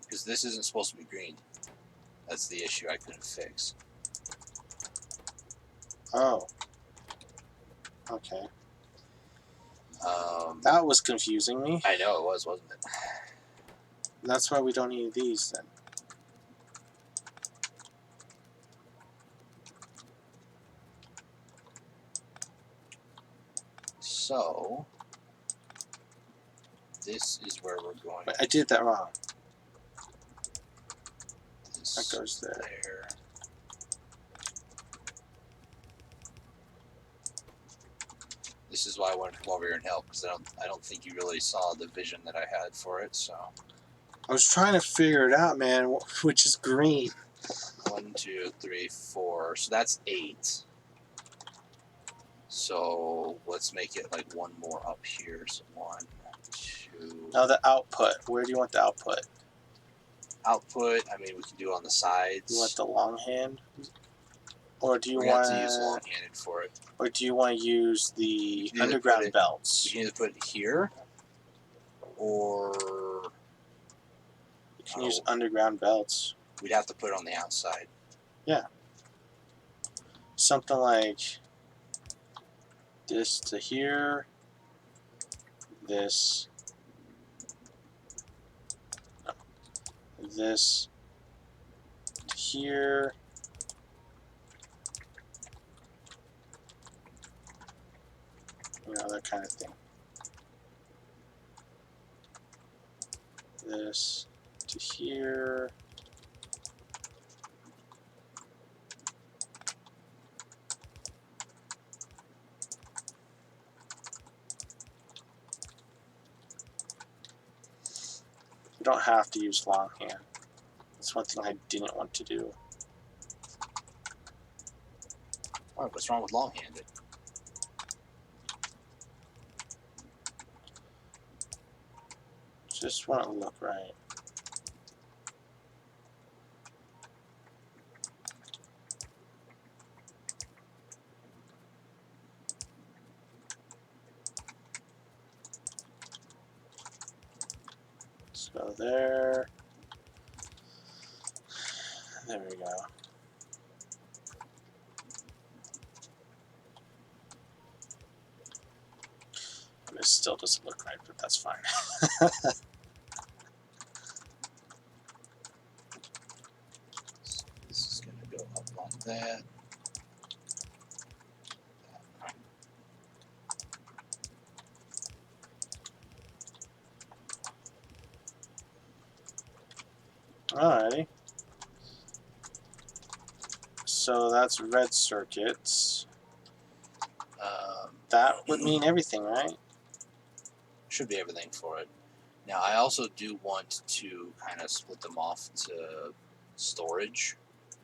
Because this isn't supposed to be green. That's the issue I couldn't fix. Oh. Okay. That That was confusing me. I know it was, wasn't it? That's why we don't need these then. So this is where we're going. Wait, I did that wrong. This That goes there. there. This is why I wanted to come over here and help, because I don't think you really saw the vision that I had for it. So I was trying to figure it out, man. Which is green? 1, 2, 3, 4. So that's 8. So let's make it like one more up here. So 1, 2. Now the output. Where do you want the output? Output. I mean, we can do it on the sides. You want the long hand, or do you We want have to use long-handed for it. or do you want to use the can either underground put it- belts? We can either put it here, or You can use underground belts. we'd have to put it on the outside. Something like this to here. This. No. This to here. You know, that kind of thing. This to here. You don't have to use longhand. That's one thing I didn't want to do. What's wrong with long-handed? Just want to look right. Let's go there. There we go. It still doesn't look right, but that's fine. This is going to go up like that. Alrighty. So that's red circuits. That would mean everything, right? Should be everything for it. Now, I also do want to kind of split them off to storage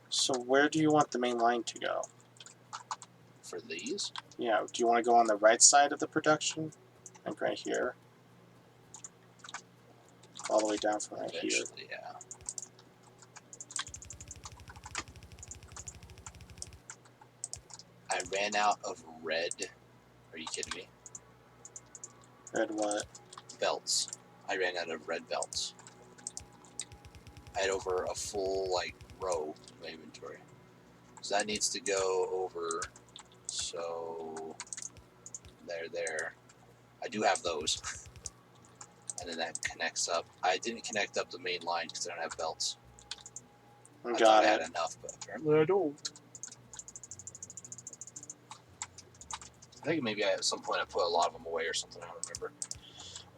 So where do you want the main line to go? for these. Yeah, do you want to go on the right side of the production? Like right here? All the way down from right here. Eventually, yeah. I ran out of red. Are you kidding me? Red what? Belts. I ran out of red belts. I had over a full row in my inventory. So that needs to go over. So there. I do have those. And then that connects up. I didn't connect up the main line because I don't have belts. I Got thought I it. had enough, but apparently I don't. I think maybe at some point I put a lot of them away or something. I don't remember.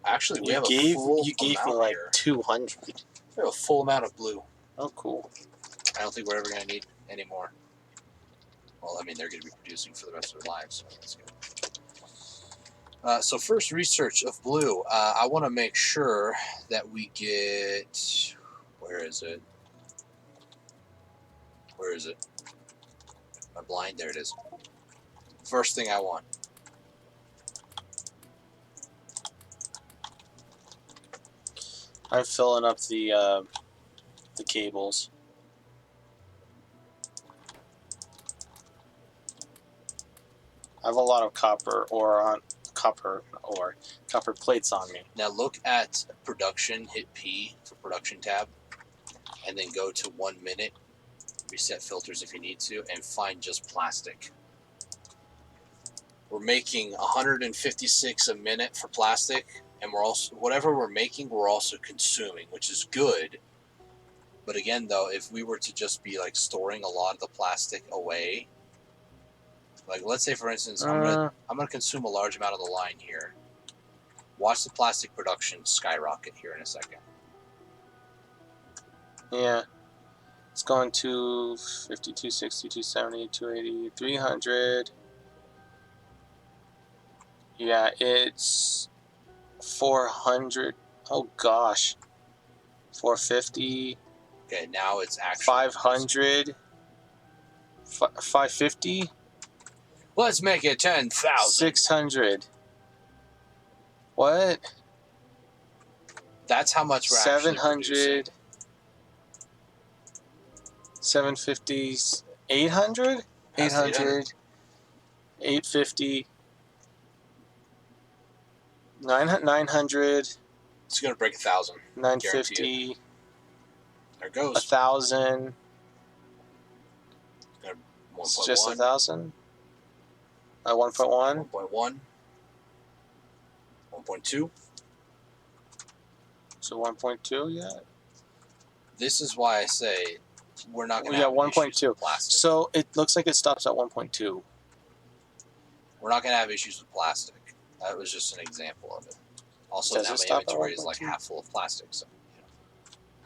Actually, we have a full You gave me amount like here. 200. We have a full amount of blue. Oh, cool. I don't think we're ever going to need any more. Well, I mean, they're going to be producing for the rest of their lives, so that's good. So first research of blue. I want to make sure that we get... Where is it? Where is it? My blind, there it is. First thing I want. I'm filling up the cables. I have a lot of copper plates on me. Now look at production, hit P for production tab, and then go to 1 minute, reset filters if you need to, and find just plastic. We're making 156 a minute for plastic, and we're also, whatever we're making, we're also consuming, which is good. But again, though, if we were to just be storing a lot of the plastic away, Like, let's say, for instance, I'm gonna consume a large amount of the line here. Watch the plastic production skyrocket here in a second. Yeah. It's going to 50, 260, 270, 280, 300. Yeah, it's 400. Oh gosh. 450. Okay, now it's actually 500. 550. Let's make it 10,000. 600. What? That's how much we're actually producing. 700. 750. 800. Past 800. 850. 900. It's gonna break 1,000. 950. There it goes. 1,000. It's 1.1. just 1,000. 1.1. 1.1. 1.2. So 1.2, yeah. This is why I say we're not gonna Yeah, have 1.2. issues with plastic. So it looks like it stops at 1.2. We're not gonna have issues with plastic. That was just an example of it. Also, Does now it my stop at inventory is like 1.2? half full of plastic. So, you know,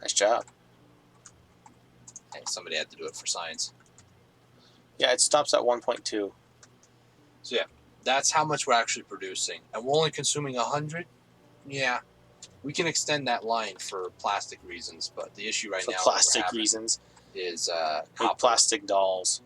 Nice job. hey, somebody had to do it for science. Yeah, it stops at 1.2. So yeah, that's how much we're actually producing, and we're only consuming 100. Yeah, we can extend that line for plastic reasons, but the issue right For now that plastic we're having reasons. is Make copper. plastic dolls.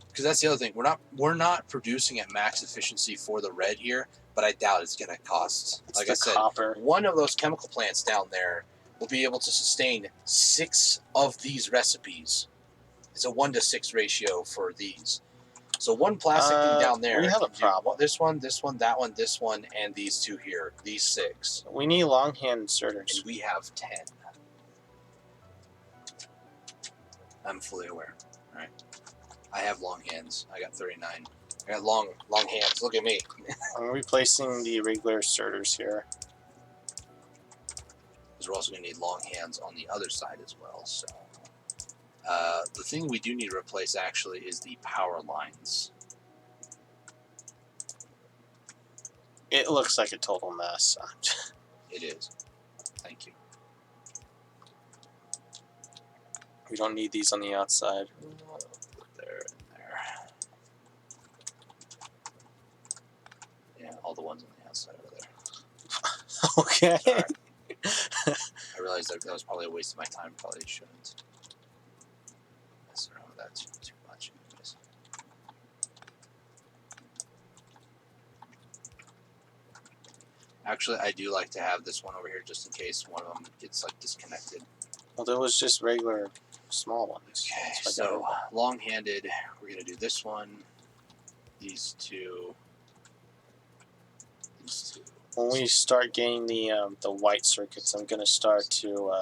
Because that's the other thing. We're not producing at max efficiency for the red here, but I doubt it's going to cost. It's Like the I said, copper. one of those chemical plants down there will be able to sustain 6 of these recipes. It's a 1-to-6 ratio for these. So one plastic thing down there. We have a can do problem. This one, that one, this one, and these 2 here. These 6. We need longhand inserters. And we have 10. I'm fully aware. All right. I have long hands. I got 39. I got long hands. Look at me. I'm replacing the regular inserters here. Because we're also going to need long hands on the other side as well. So, the thing we do need to replace actually is the power lines. It looks like a total mess. It is. Thank you. We don't need these on the outside. There and there. Yeah, all the ones on the outside over there. Okay. Sorry. I realized that was probably a waste of my time. Probably shouldn't mess around with that too much. Anyways. Actually, I do like to have this one over here just in case one of them gets like disconnected. Well, there was just regular small ones. Okay, So I so got long-handed, we're gonna do this one, these 2, these 2. when we start getting the white circuits, I'm gonna start to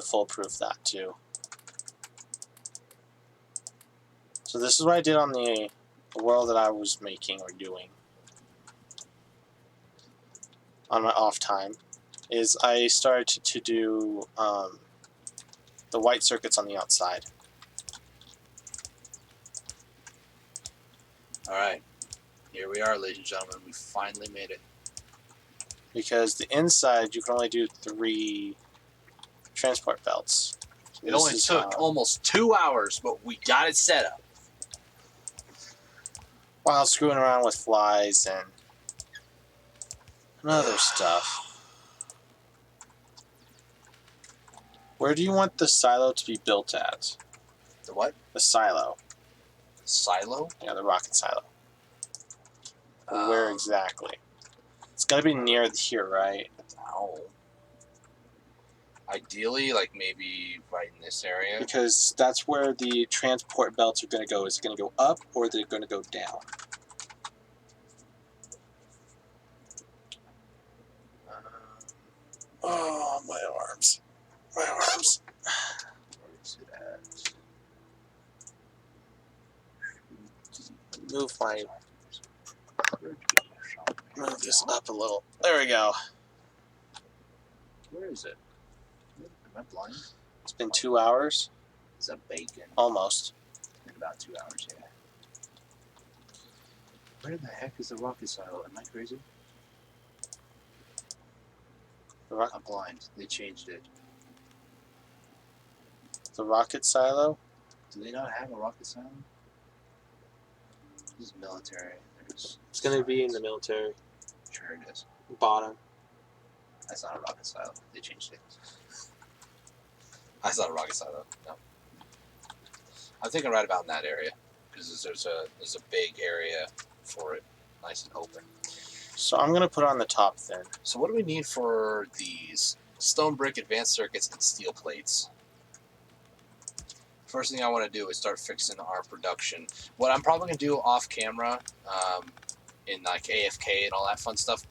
foolproof that too. So this is what I did on the world that I was making or doing on my off time. Is I started to do the white circuits on the outside. All right, here we are, ladies and gentlemen. We finally made it. Because the inside you can only do 3 transport belts. So It only took almost 2 hours, but we got it set up. while screwing around with flies and other stuff. Where do you want the silo to be built at? The what? The silo. Silo? Yeah, the rocket silo. Where exactly? It's got to be near here, right? No. Ideally, like maybe right in this area. Because that's where the transport belts are going to go. Is it going to go up or they're going to go down? Oh, my arms. My arms. Where is it at? Move this up a little. There we go. Where is it? Am I blind? It's been 2 hours. It's a bacon. Almost. In about 2 hours, yeah. Where the heck is the rocket silo? Am I crazy? I'm blind. They changed it. The rocket silo? Do they not have a rocket silo? This is military. There's It's going to be in the military. Sure it is. Bottom. That's not a rocket silo. They changed it. That's not a rocket silo. No. I'm thinking right about in that area because there's a big area for it, nice and open. So I'm gonna put on the top then. So what do we need for these? Stone brick, advanced circuits, and steel plates. First thing I want to do is start fixing our production. What I'm probably gonna do off camera, in like AFK and all that fun stuff,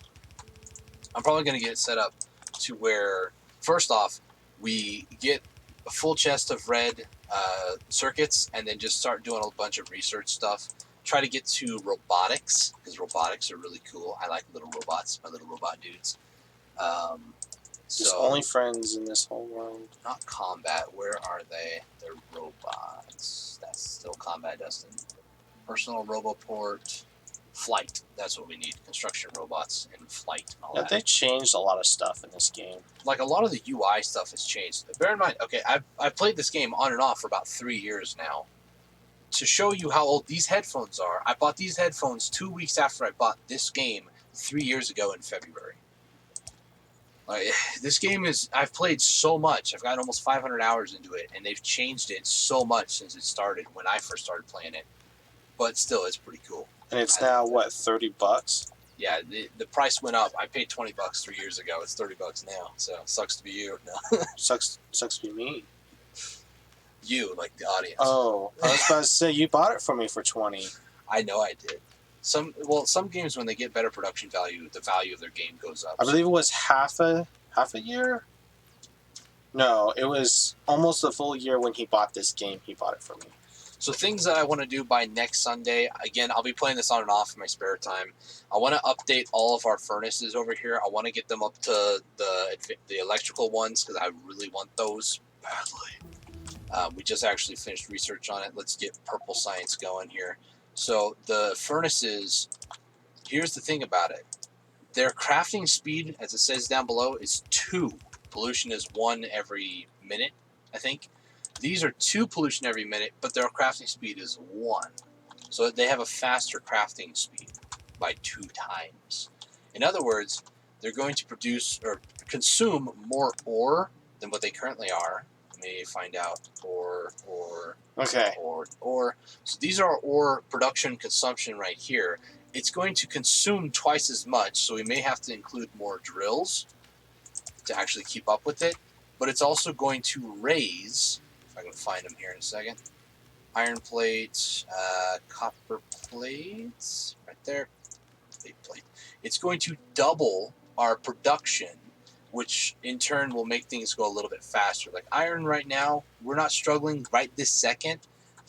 I'm probably gonna get it set up to where first off we get a full chest of red circuits and then just start doing a bunch of research stuff. Try to get to robotics because robotics are really cool. I like little robots, my little robot dudes. Just So only friends in this whole world. not combat. Where are they? They're robots. That's still combat, Dustin. Personal roboport, flight. That's what we need. Construction robots and flight and all Yeah, that. they changed a lot of stuff in this game. Like a lot of the UI stuff has changed. Bear in mind, okay, I've played this game on and off for about 3 years now. To show you how old these headphones are, I bought these headphones 2 weeks after I bought this game 3 years ago in February. Like, this game is, I've played so much. I've got almost 500 hours into it, and they've changed it so much since it started when I first started playing it. But still, it's pretty cool. And it's I now, like what, $30? Yeah, the price went up. I paid $20 3 years ago. It's $30 now. So sucks to be you. No. Sucks to be me. You, like the audience. Oh, I was about to say, you bought it for me for 20. I know I did. Some games when they get better production value, the value of their game goes up. I believe it was half a year? No, it was almost a full year when he bought this game. He bought it for me. So things that I want to do by next Sunday, again, I'll be playing this on and off in my spare time. I want to update all of our furnaces over here. I want to get them up to the electrical ones because I really want those badly. We just actually finished research on it. Let's get purple science going here. So the furnaces, here's the thing about it. Their crafting speed, as it says down below, is 2. Pollution is 1 every minute, I think. These are 2 pollution every minute, but their crafting speed is 1. So they have a faster crafting speed by 2 times. In other words, they're going to produce or consume more ore than what they currently are. Let me find out. Okay. Ore. So these are our ore production consumption right here. It's going to consume twice as much, so we may have to include more drills to actually keep up with it. But it's also going to raise, if I can find them here in a second, iron plates, copper plates, right there, plate. It's going to double our production, which in turn will make things go a little bit faster. Like iron right now, we're not struggling right this second,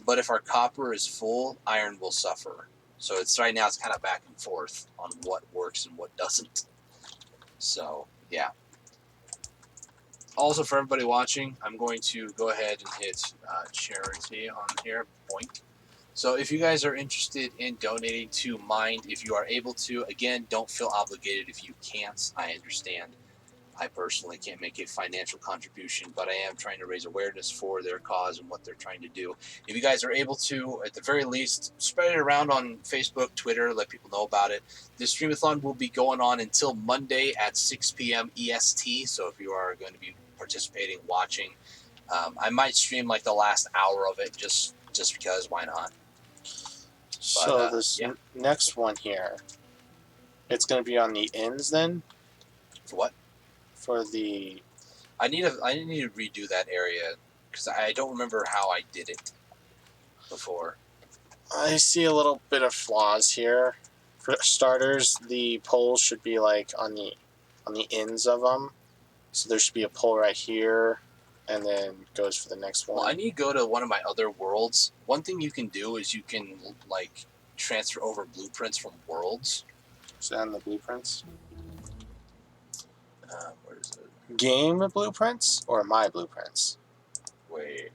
but if our copper is full, iron will suffer. So it's right now it's kind of back and forth on what works and what doesn't. So yeah. Also for everybody watching, I'm going to go ahead and hit charity on here, boink. So if you guys are interested in donating to Mind, if you are able to, again, don't feel obligated if you can't. I understand. I personally can't make a financial contribution, but I am trying to raise awareness for their cause and what they're trying to do. If you guys are able to, at the very least, spread it around on Facebook, Twitter, let people know about it. This streamathon will be going on until Monday at 6 p.m. EST, so if you are going to be participating, watching, I might stream like the last hour of it just because, why not? So this next one here, it's going to be on the ends then? For what? For the... I need to redo that area because I don't remember how I did it before. I see a little bit of flaws here. For starters, the poles should be like on the ends of them. So there should be a pole right here, and then goes for the next one. Well, I need to go to one of my other worlds. One thing you can do is you can like transfer over blueprints from worlds. Is that on the blueprints? Where is it? Game blueprints or my blueprints? Wait,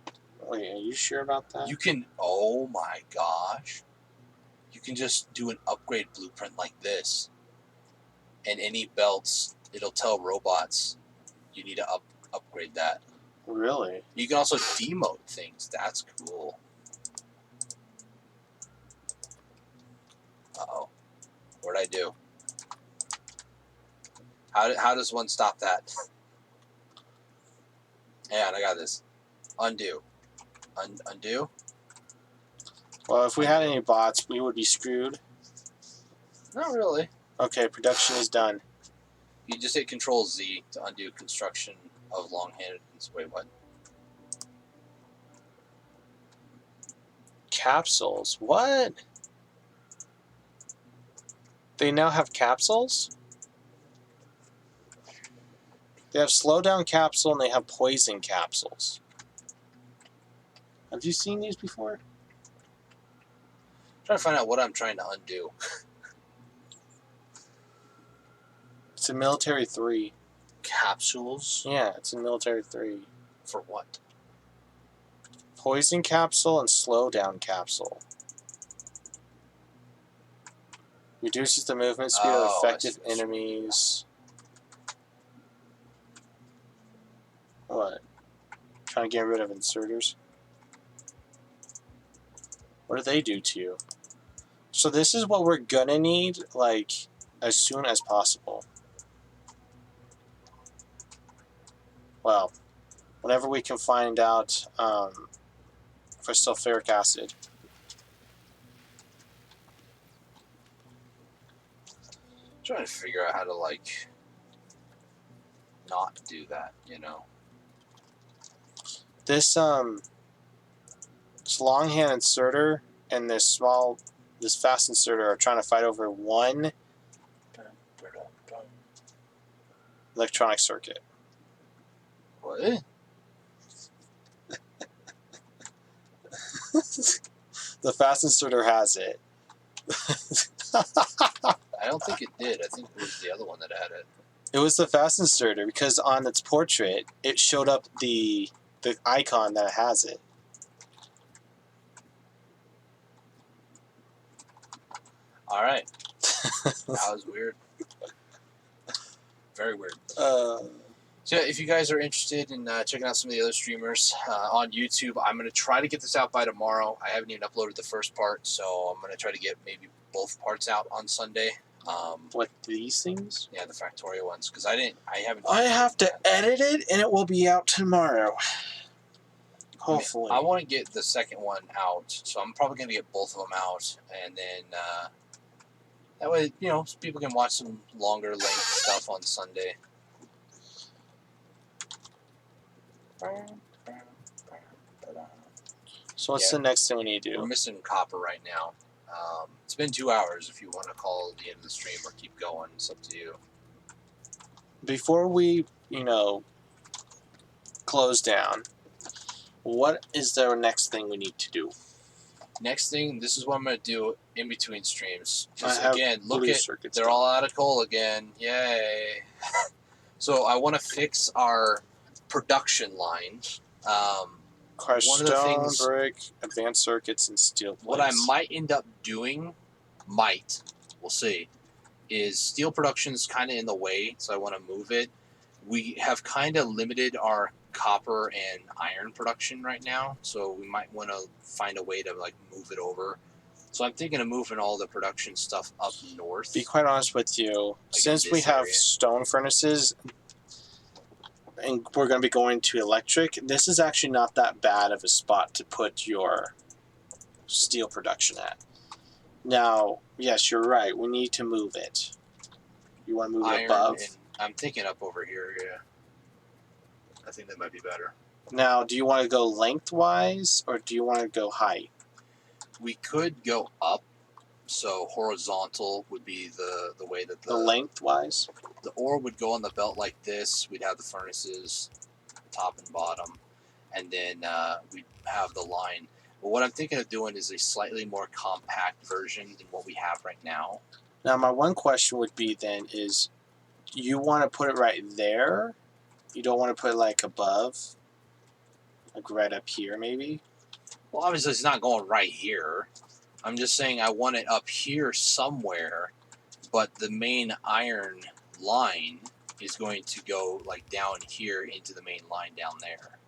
are you sure about that? you can. Oh my gosh! you can just do an upgrade blueprint like this. And any belts, it'll tell robots you need to upgrade that. Really? You can also demote things. That's cool. Uh-oh. What'd I do? How does one stop that? Hang on, I got this. Undo. Undo? Well, if we had any bots, we would be screwed. Not really. Okay, production is done. You just hit Control Z to undo construction of long-handed. Wait, what? Capsules? What? They now have capsules? They have slowdown capsule and they have poison capsules. Have you seen these before? I'm trying to find out what I'm trying to undo. It's a military 3. Capsules? Yeah, it's a military 3. For what? Poison capsule and slowdown capsule. Reduces the movement speed of effective enemies. What? Trying to get rid of inserters? What do they do to you? So this is what we're gonna need, like, as soon as possible. Well, whenever we can find out for sulfuric acid. I'm trying to figure out how to, like, not do that, you know? This longhand inserter and this fast inserter are trying to fight over one electronic circuit. What? The fast inserter has it. I don't think it did. I think it was the other one that had it. It was the fast inserter because on its portrait it showed up the icon that has it. All right. That was weird. Very weird. So yeah, if you guys are interested in checking out some of the other streamers on YouTube, I'm going to try to get this out by tomorrow. I haven't even uploaded the first part, so I'm going to try to get maybe both parts out on Sunday. What, these things? Yeah, the Factorio ones, because I haven't. I have to edit it, and it will be out tomorrow. Hopefully. I want to get the second one out, so I'm probably going to get both of them out, and then that way, you know, people can watch some longer length stuff on Sunday. So what's the next thing we need to do? We're missing copper right now. It's been 2 hours. If you want to call the end of the stream or keep going, it's up to you. Before we, close down, what is the next thing we need to do? Next thing, this is what I'm going to do in between streams. Just again, look at, they're all out of coal again. Yay. So I want to fix our production line. Crush one of the stone, things, brick, advanced circuits, and steel plates. What I might end up doing, we'll see, is steel production's kind of in the way, so I want to move it. We have kind of limited our copper and iron production right now, so we might want to find a way to like move it over. So I'm thinking of moving all the production stuff up north. Be quite honest with you, since we have stone furnaces and we're going to be going to electric, this is actually not that bad of a spot to put your steel production at. Now, yes, you're right. We need to move it. You want to move it above? I'm thinking up over here, yeah. I think that might be better. Now, do you want to go lengthwise or do you want to go height? We could go up, so horizontal would be the way that the lengthwise? The ore would go on the belt like this. We'd have the furnaces, top and bottom, and then we'd have the line. But what I'm thinking of doing is a slightly more compact version than what we have right now. Now, my one question would be then is, you want to put it right there? You don't want to put it like above? Like right up here, maybe? Well, obviously it's not going right here. I'm just saying I want it up here somewhere, but the main iron line is going to go like down here into the main line down there.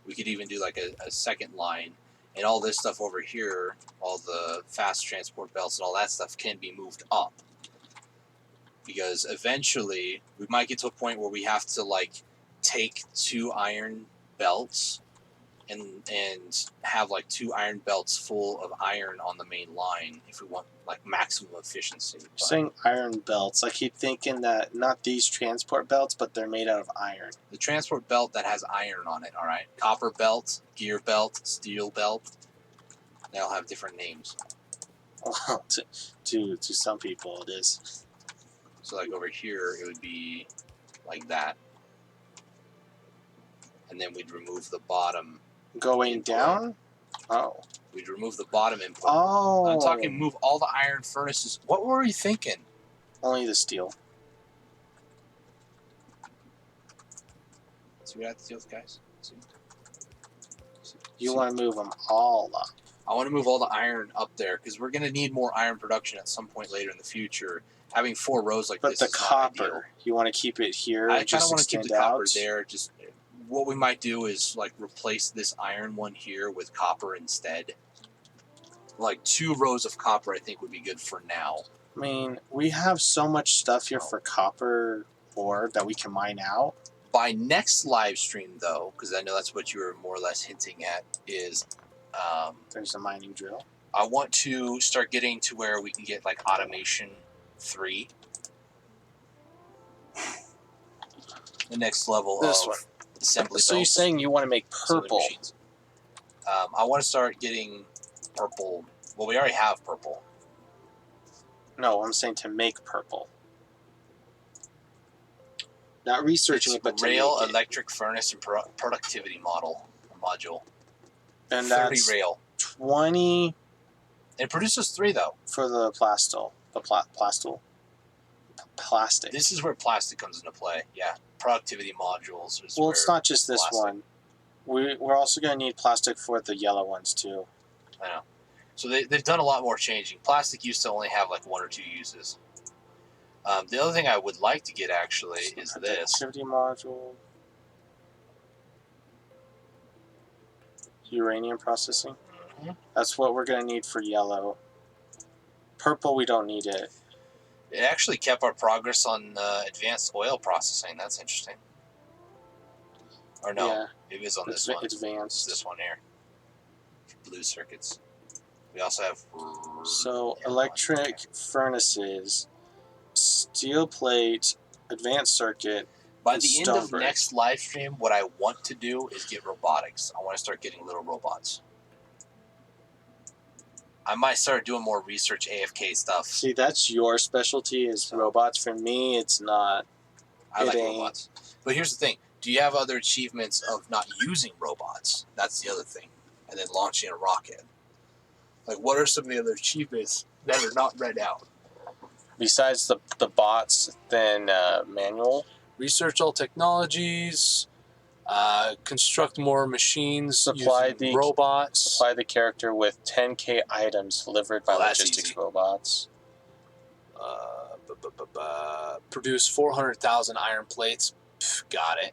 We could even do like a second line, and all this stuff over here, all the fast transport belts and all that stuff can be moved up. Because eventually we might get to a point where we have to like take 2 iron belts and have like 2 iron belts full of iron on the main line if we want like maximum efficiency. But Saying iron belts, I keep thinking that not these transport belts, but they're made out of iron. the transport belt that has iron on it, all right? Copper belt, gear belt, steel belt, they all have different names. Well, to some people it is. So like over here it would be like that. And then we'd remove the bottom. Going input. down? Oh. We'd remove the bottom input. Oh. I'm talking move all the iron furnaces. What were you thinking? Only the steel. See what I have to deal with, guys? See? You want to move them all up. I want to move all the iron up there because we're going to need more iron production at some point later in the future. Having 4 rows like But this the is not ideal. copper, you want to keep it here? I kind of just want to keep the extend copper out? there. Just what we might do is like replace this iron one here with copper instead. Like 2 rows of copper, I think would be good for now. I mean, we have so much stuff here for copper ore that we can mine out. By next live stream, though, because I know that's what you were more or less hinting at, is There's a mining drill. I want to start getting to where we can get like automation 3. The next level This of one. assembly. So you're belts, saying you want to make assembly purple? machines. I want to start getting purple. Well, we already have purple. No, I'm saying to make purple. Not researching it, but to rail, make it. electric furnace, and productivity module. And 30 that's rail. 20 It produces 3 though. for the plastil. The plastic. This is where plastic comes into play. Yeah, productivity modules. Is Well, where it's not just this plastic. one. We're also going to need plastic for the yellow ones too. I know. So they've done a lot more changing. Plastic used to only have like 1 or 2 uses. The other thing I would like to get actually is this. Activity module. Uranium processing. Mhm. That's what we're going to need for yellow. Purple, we don't need it. It actually kept our progress on advanced oil processing. That's interesting. Or no, Yeah, it is on this one. It's advanced. this one here. Blue circuits. We also have. So electric furnaces, steel plate, advanced circuit. By and the end of stone brick. next live stream, what I want to do is get robotics. I want to start getting little robots. I might start doing more research AFK stuff. See, that's your specialty is robots. For me, it's not. I like it ain't. robots. But here's the thing. Do you have other achievements of not using robots? That's the other thing. And then launching a rocket. Like, what are some of the other achievements that are not read out? Besides the bots, then manual. Research all technologies, construct more machines, Supply using the- robots. Supply the character with 10k items delivered by Oh, that's logistics easy. robots. Produce 400,000 iron plates. Got it.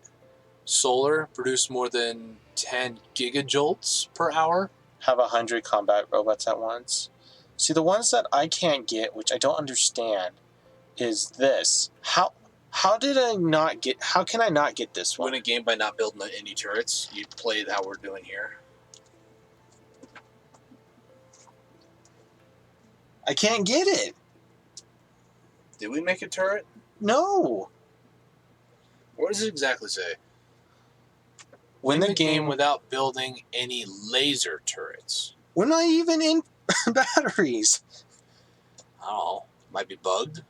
Solar, produce more than 10 gigajoules per hour. Have 100 combat robots at once. See, the ones that I can't get, which I don't understand, is this. How did I not get? How can I not get this one? Win a game by not building any turrets. You play how we're doing here. I can't get it. Did we make a turret? No. What does it exactly say? Win the game with. without building any laser turrets. We're not even in batteries. I don't know. Might be bugged.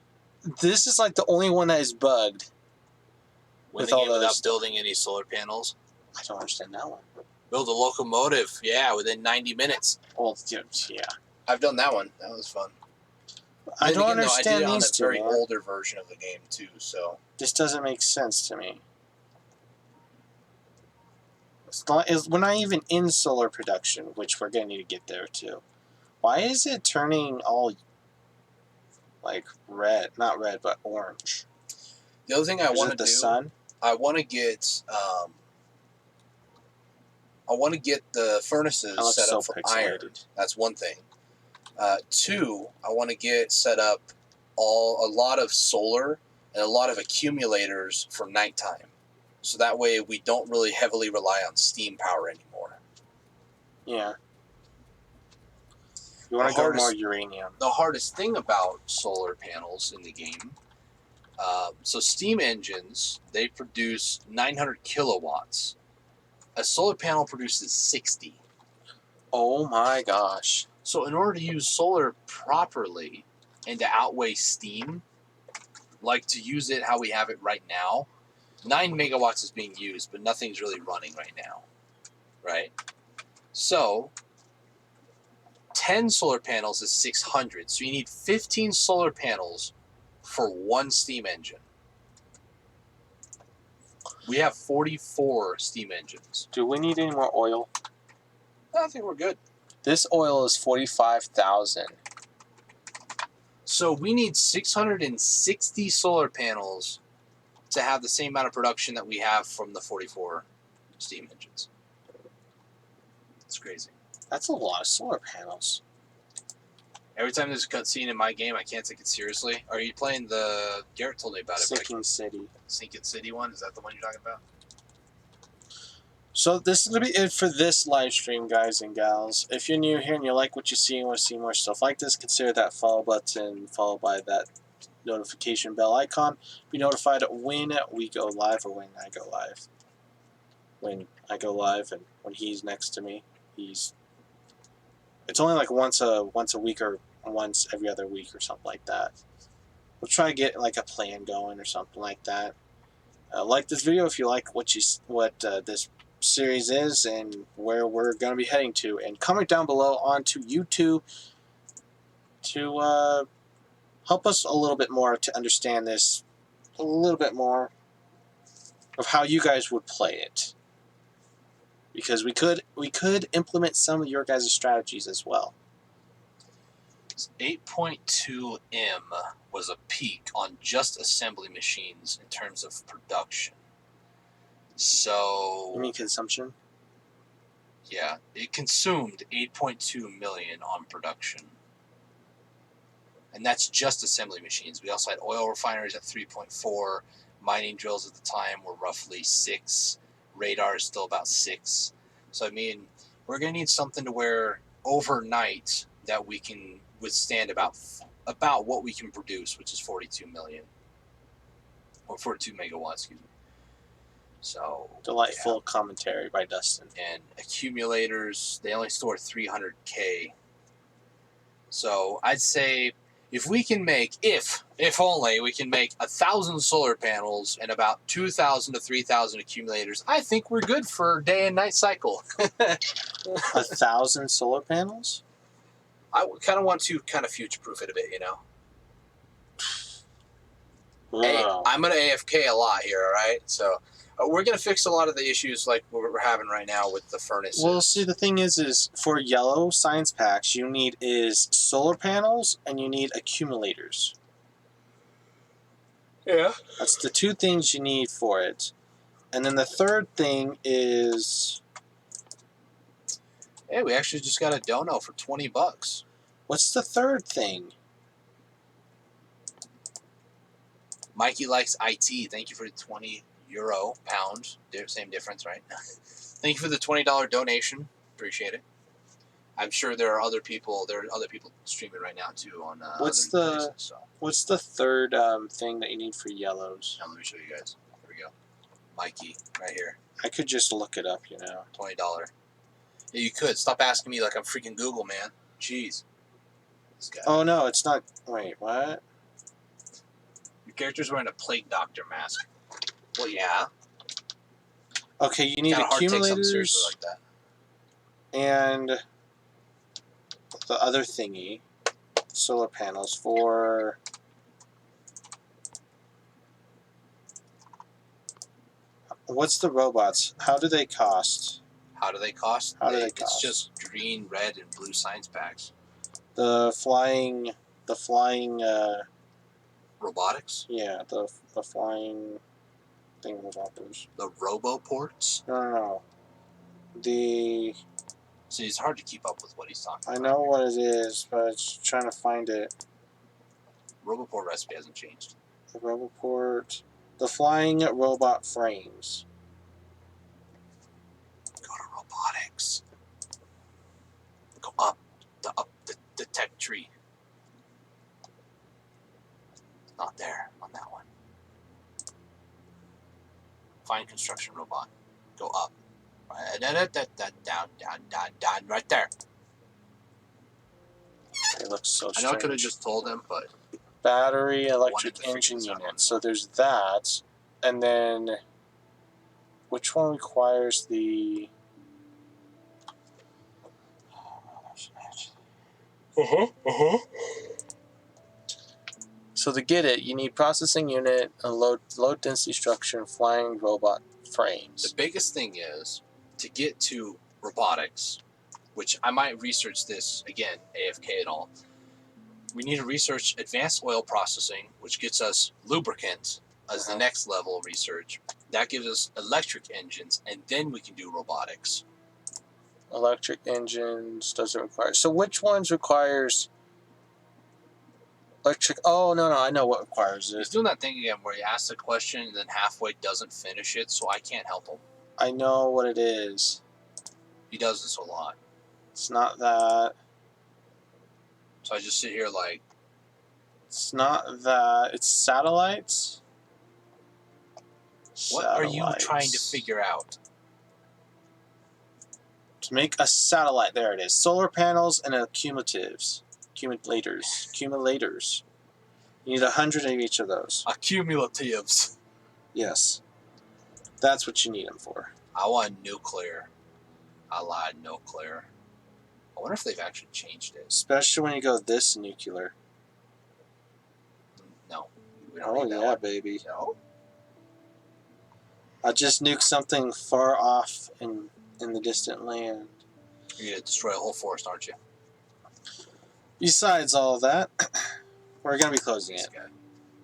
This is like the only one that is bugged. Win With the all game without those- building any solar panels. I don't understand that one. Build a locomotive. Yeah, within 90 minutes. Well, yeah. I've done that one. That was fun. I Then don't again, though, understand I did it on these a two. very Man. older version of the game too. So This doesn't make sense to me. We're not even in solar production, which we're going to need to get there too. Why is it turning all like red? Not red, but orange. The other thing I Is want it to the do, sun? I want to get the furnaces That looks set so up for iron. pixelated. That's one thing. Two, I want to get set up a lot of solar and a lot of accumulators for nighttime. So that way we don't really heavily rely on steam power anymore. Yeah. You want to go more uranium. The hardest thing about solar panels in the game, so steam engines, they produce 900 kilowatts. A solar panel produces 60. Oh my gosh. So in order to use solar properly and to outweigh steam, like to use it how we have it right now, 9 megawatts is being used, but nothing's really running right now, right? So 10 solar panels is 600. So you need 15 solar panels for one steam engine. We have 44 steam engines. Do we need any more oil? I think we're good. This oil is 45,000. So we need 660 solar panels to have the same amount of production that we have from the 44 steam engines. It's crazy. That's a lot of solar panels. Every time there's a cutscene in my game, I can't take it seriously. Are you playing the... Garrett told me about it. Sinking City. Sinking City one? Is that the one you're talking about? So this is going to be it for this live stream, guys and gals. If you're new here and you like what you see and want to see more stuff like this, consider that follow button followed by that notification bell icon. Be notified when we go live or when I go live. When I go live and when he's next to me, it's only like once a week or once every other week or something like that. We'll try to get like a plan going or something like that. Like this video if you like what this series is and where we're going to be heading to, and comment down below onto YouTube to help us a little bit more to understand this a little bit more of how you guys would play it, because we could implement some of your guys' strategies as well. 8.2 M was a peak on just assembly machines in terms of production. So... You mean consumption? Yeah, it consumed 8.2 million on production. And that's just assembly machines. We also had oil refineries at 3.4. Mining drills at the time were roughly 6. Radar is still about 6. So, I mean, we're going to need something to where overnight that we can withstand about what we can produce, which is 42 million. Or 42 megawatts, excuse me. So Delightful commentary by Dustin. And accumulators, they only store 300K. So I'd say if we can make, if only we can make 1,000 solar panels and about 2,000 to 3,000 accumulators, I think we're good for day and night cycle. 1,000 solar panels? I kind of want to kind of future-proof it a bit, you know? Wow. Hey, I'm going to AFK a lot here, all right? So... we're going to fix a lot of the issues like we're having right now with the furnaces. Well, see, the thing is for yellow science packs, you need is solar panels and you need accumulators. Yeah. That's the two things you need for it. And then the third thing is... Hey, we actually just got a dono for $20. What's the third thing? Mikey likes IT. Thank you for the €20, pound. Same difference, right? Thank you for the $20 donation. Appreciate it. I'm sure there are other people. There are other people streaming right now too on. What's other the places, so. What's the third thing that you need for yellows? Now let me show you guys. Here we go. Mikey, right here. I could just look it up, you know. $20. Yeah, you could. Stop asking me like I'm freaking Google, man. Jeez. This guy. Oh no, it's not. Wait, what? Your character's wearing a plague doctor mask. Well, yeah. Okay, you need Kinda hard to take something accumulators seriously like that. and the other thingy, solar panels for. What's the robots? How do they cost? How do they cost? How do they It's cost? just green, red, and blue science packs. The flying. Robotics? Yeah, the flying thingamabobbers. The roboports? No. The See, it's hard to keep up with what he's talking I about. know what it is, but I'm just trying to find it. Roboport recipe hasn't changed. The Roboport. The flying robot frames. Go to robotics. Go up the tech tree. Not there on that one. Find construction robot. Go up. Down, right there. It looks so I strange. know I could have just told him, but Battery wanted electric to figure engine this out on unit. his So own. there's that, and then which one requires the? So to get it, you need processing unit, a low density structure, and flying robot the frames. biggest thing is to get to robotics, which I might research this again, AFK and all. We need to research advanced oil processing, which gets us lubricant as the next level of research. That gives us electric engines, and then we can do robotics. Electric engines doesn't require. So which ones requires electric? Oh no, I know what requires He's it. doing that thing again where he asks a question and then halfway doesn't finish it, so I can't help him. I know what it is. He does this a lot. It's not that. So I just sit here like, It's not that. It's satellites. what are you trying to figure out? To make a satellite, there it is. Solar panels and accumulators. Accumulators. You need 100 of each of those. Accumulatives. Yes. That's what you need them for. I want nuclear. I lied, nuclear. I wonder if they've actually changed it. Especially when you go this nuclear. No. We don't Oh need that yeah, one. baby. No? I just nuked something far off in the distant land. You're going to destroy a whole forest, aren't you? Besides all of that, we're going to be closing This it. guy.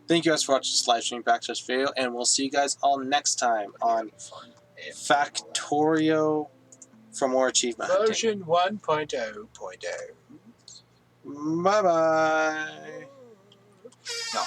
Thank you guys for watching this live stream back to this video, and we'll see you guys all next time on Fun. Factorio for more achievement hunting. Version 1.0.0. Bye bye. No,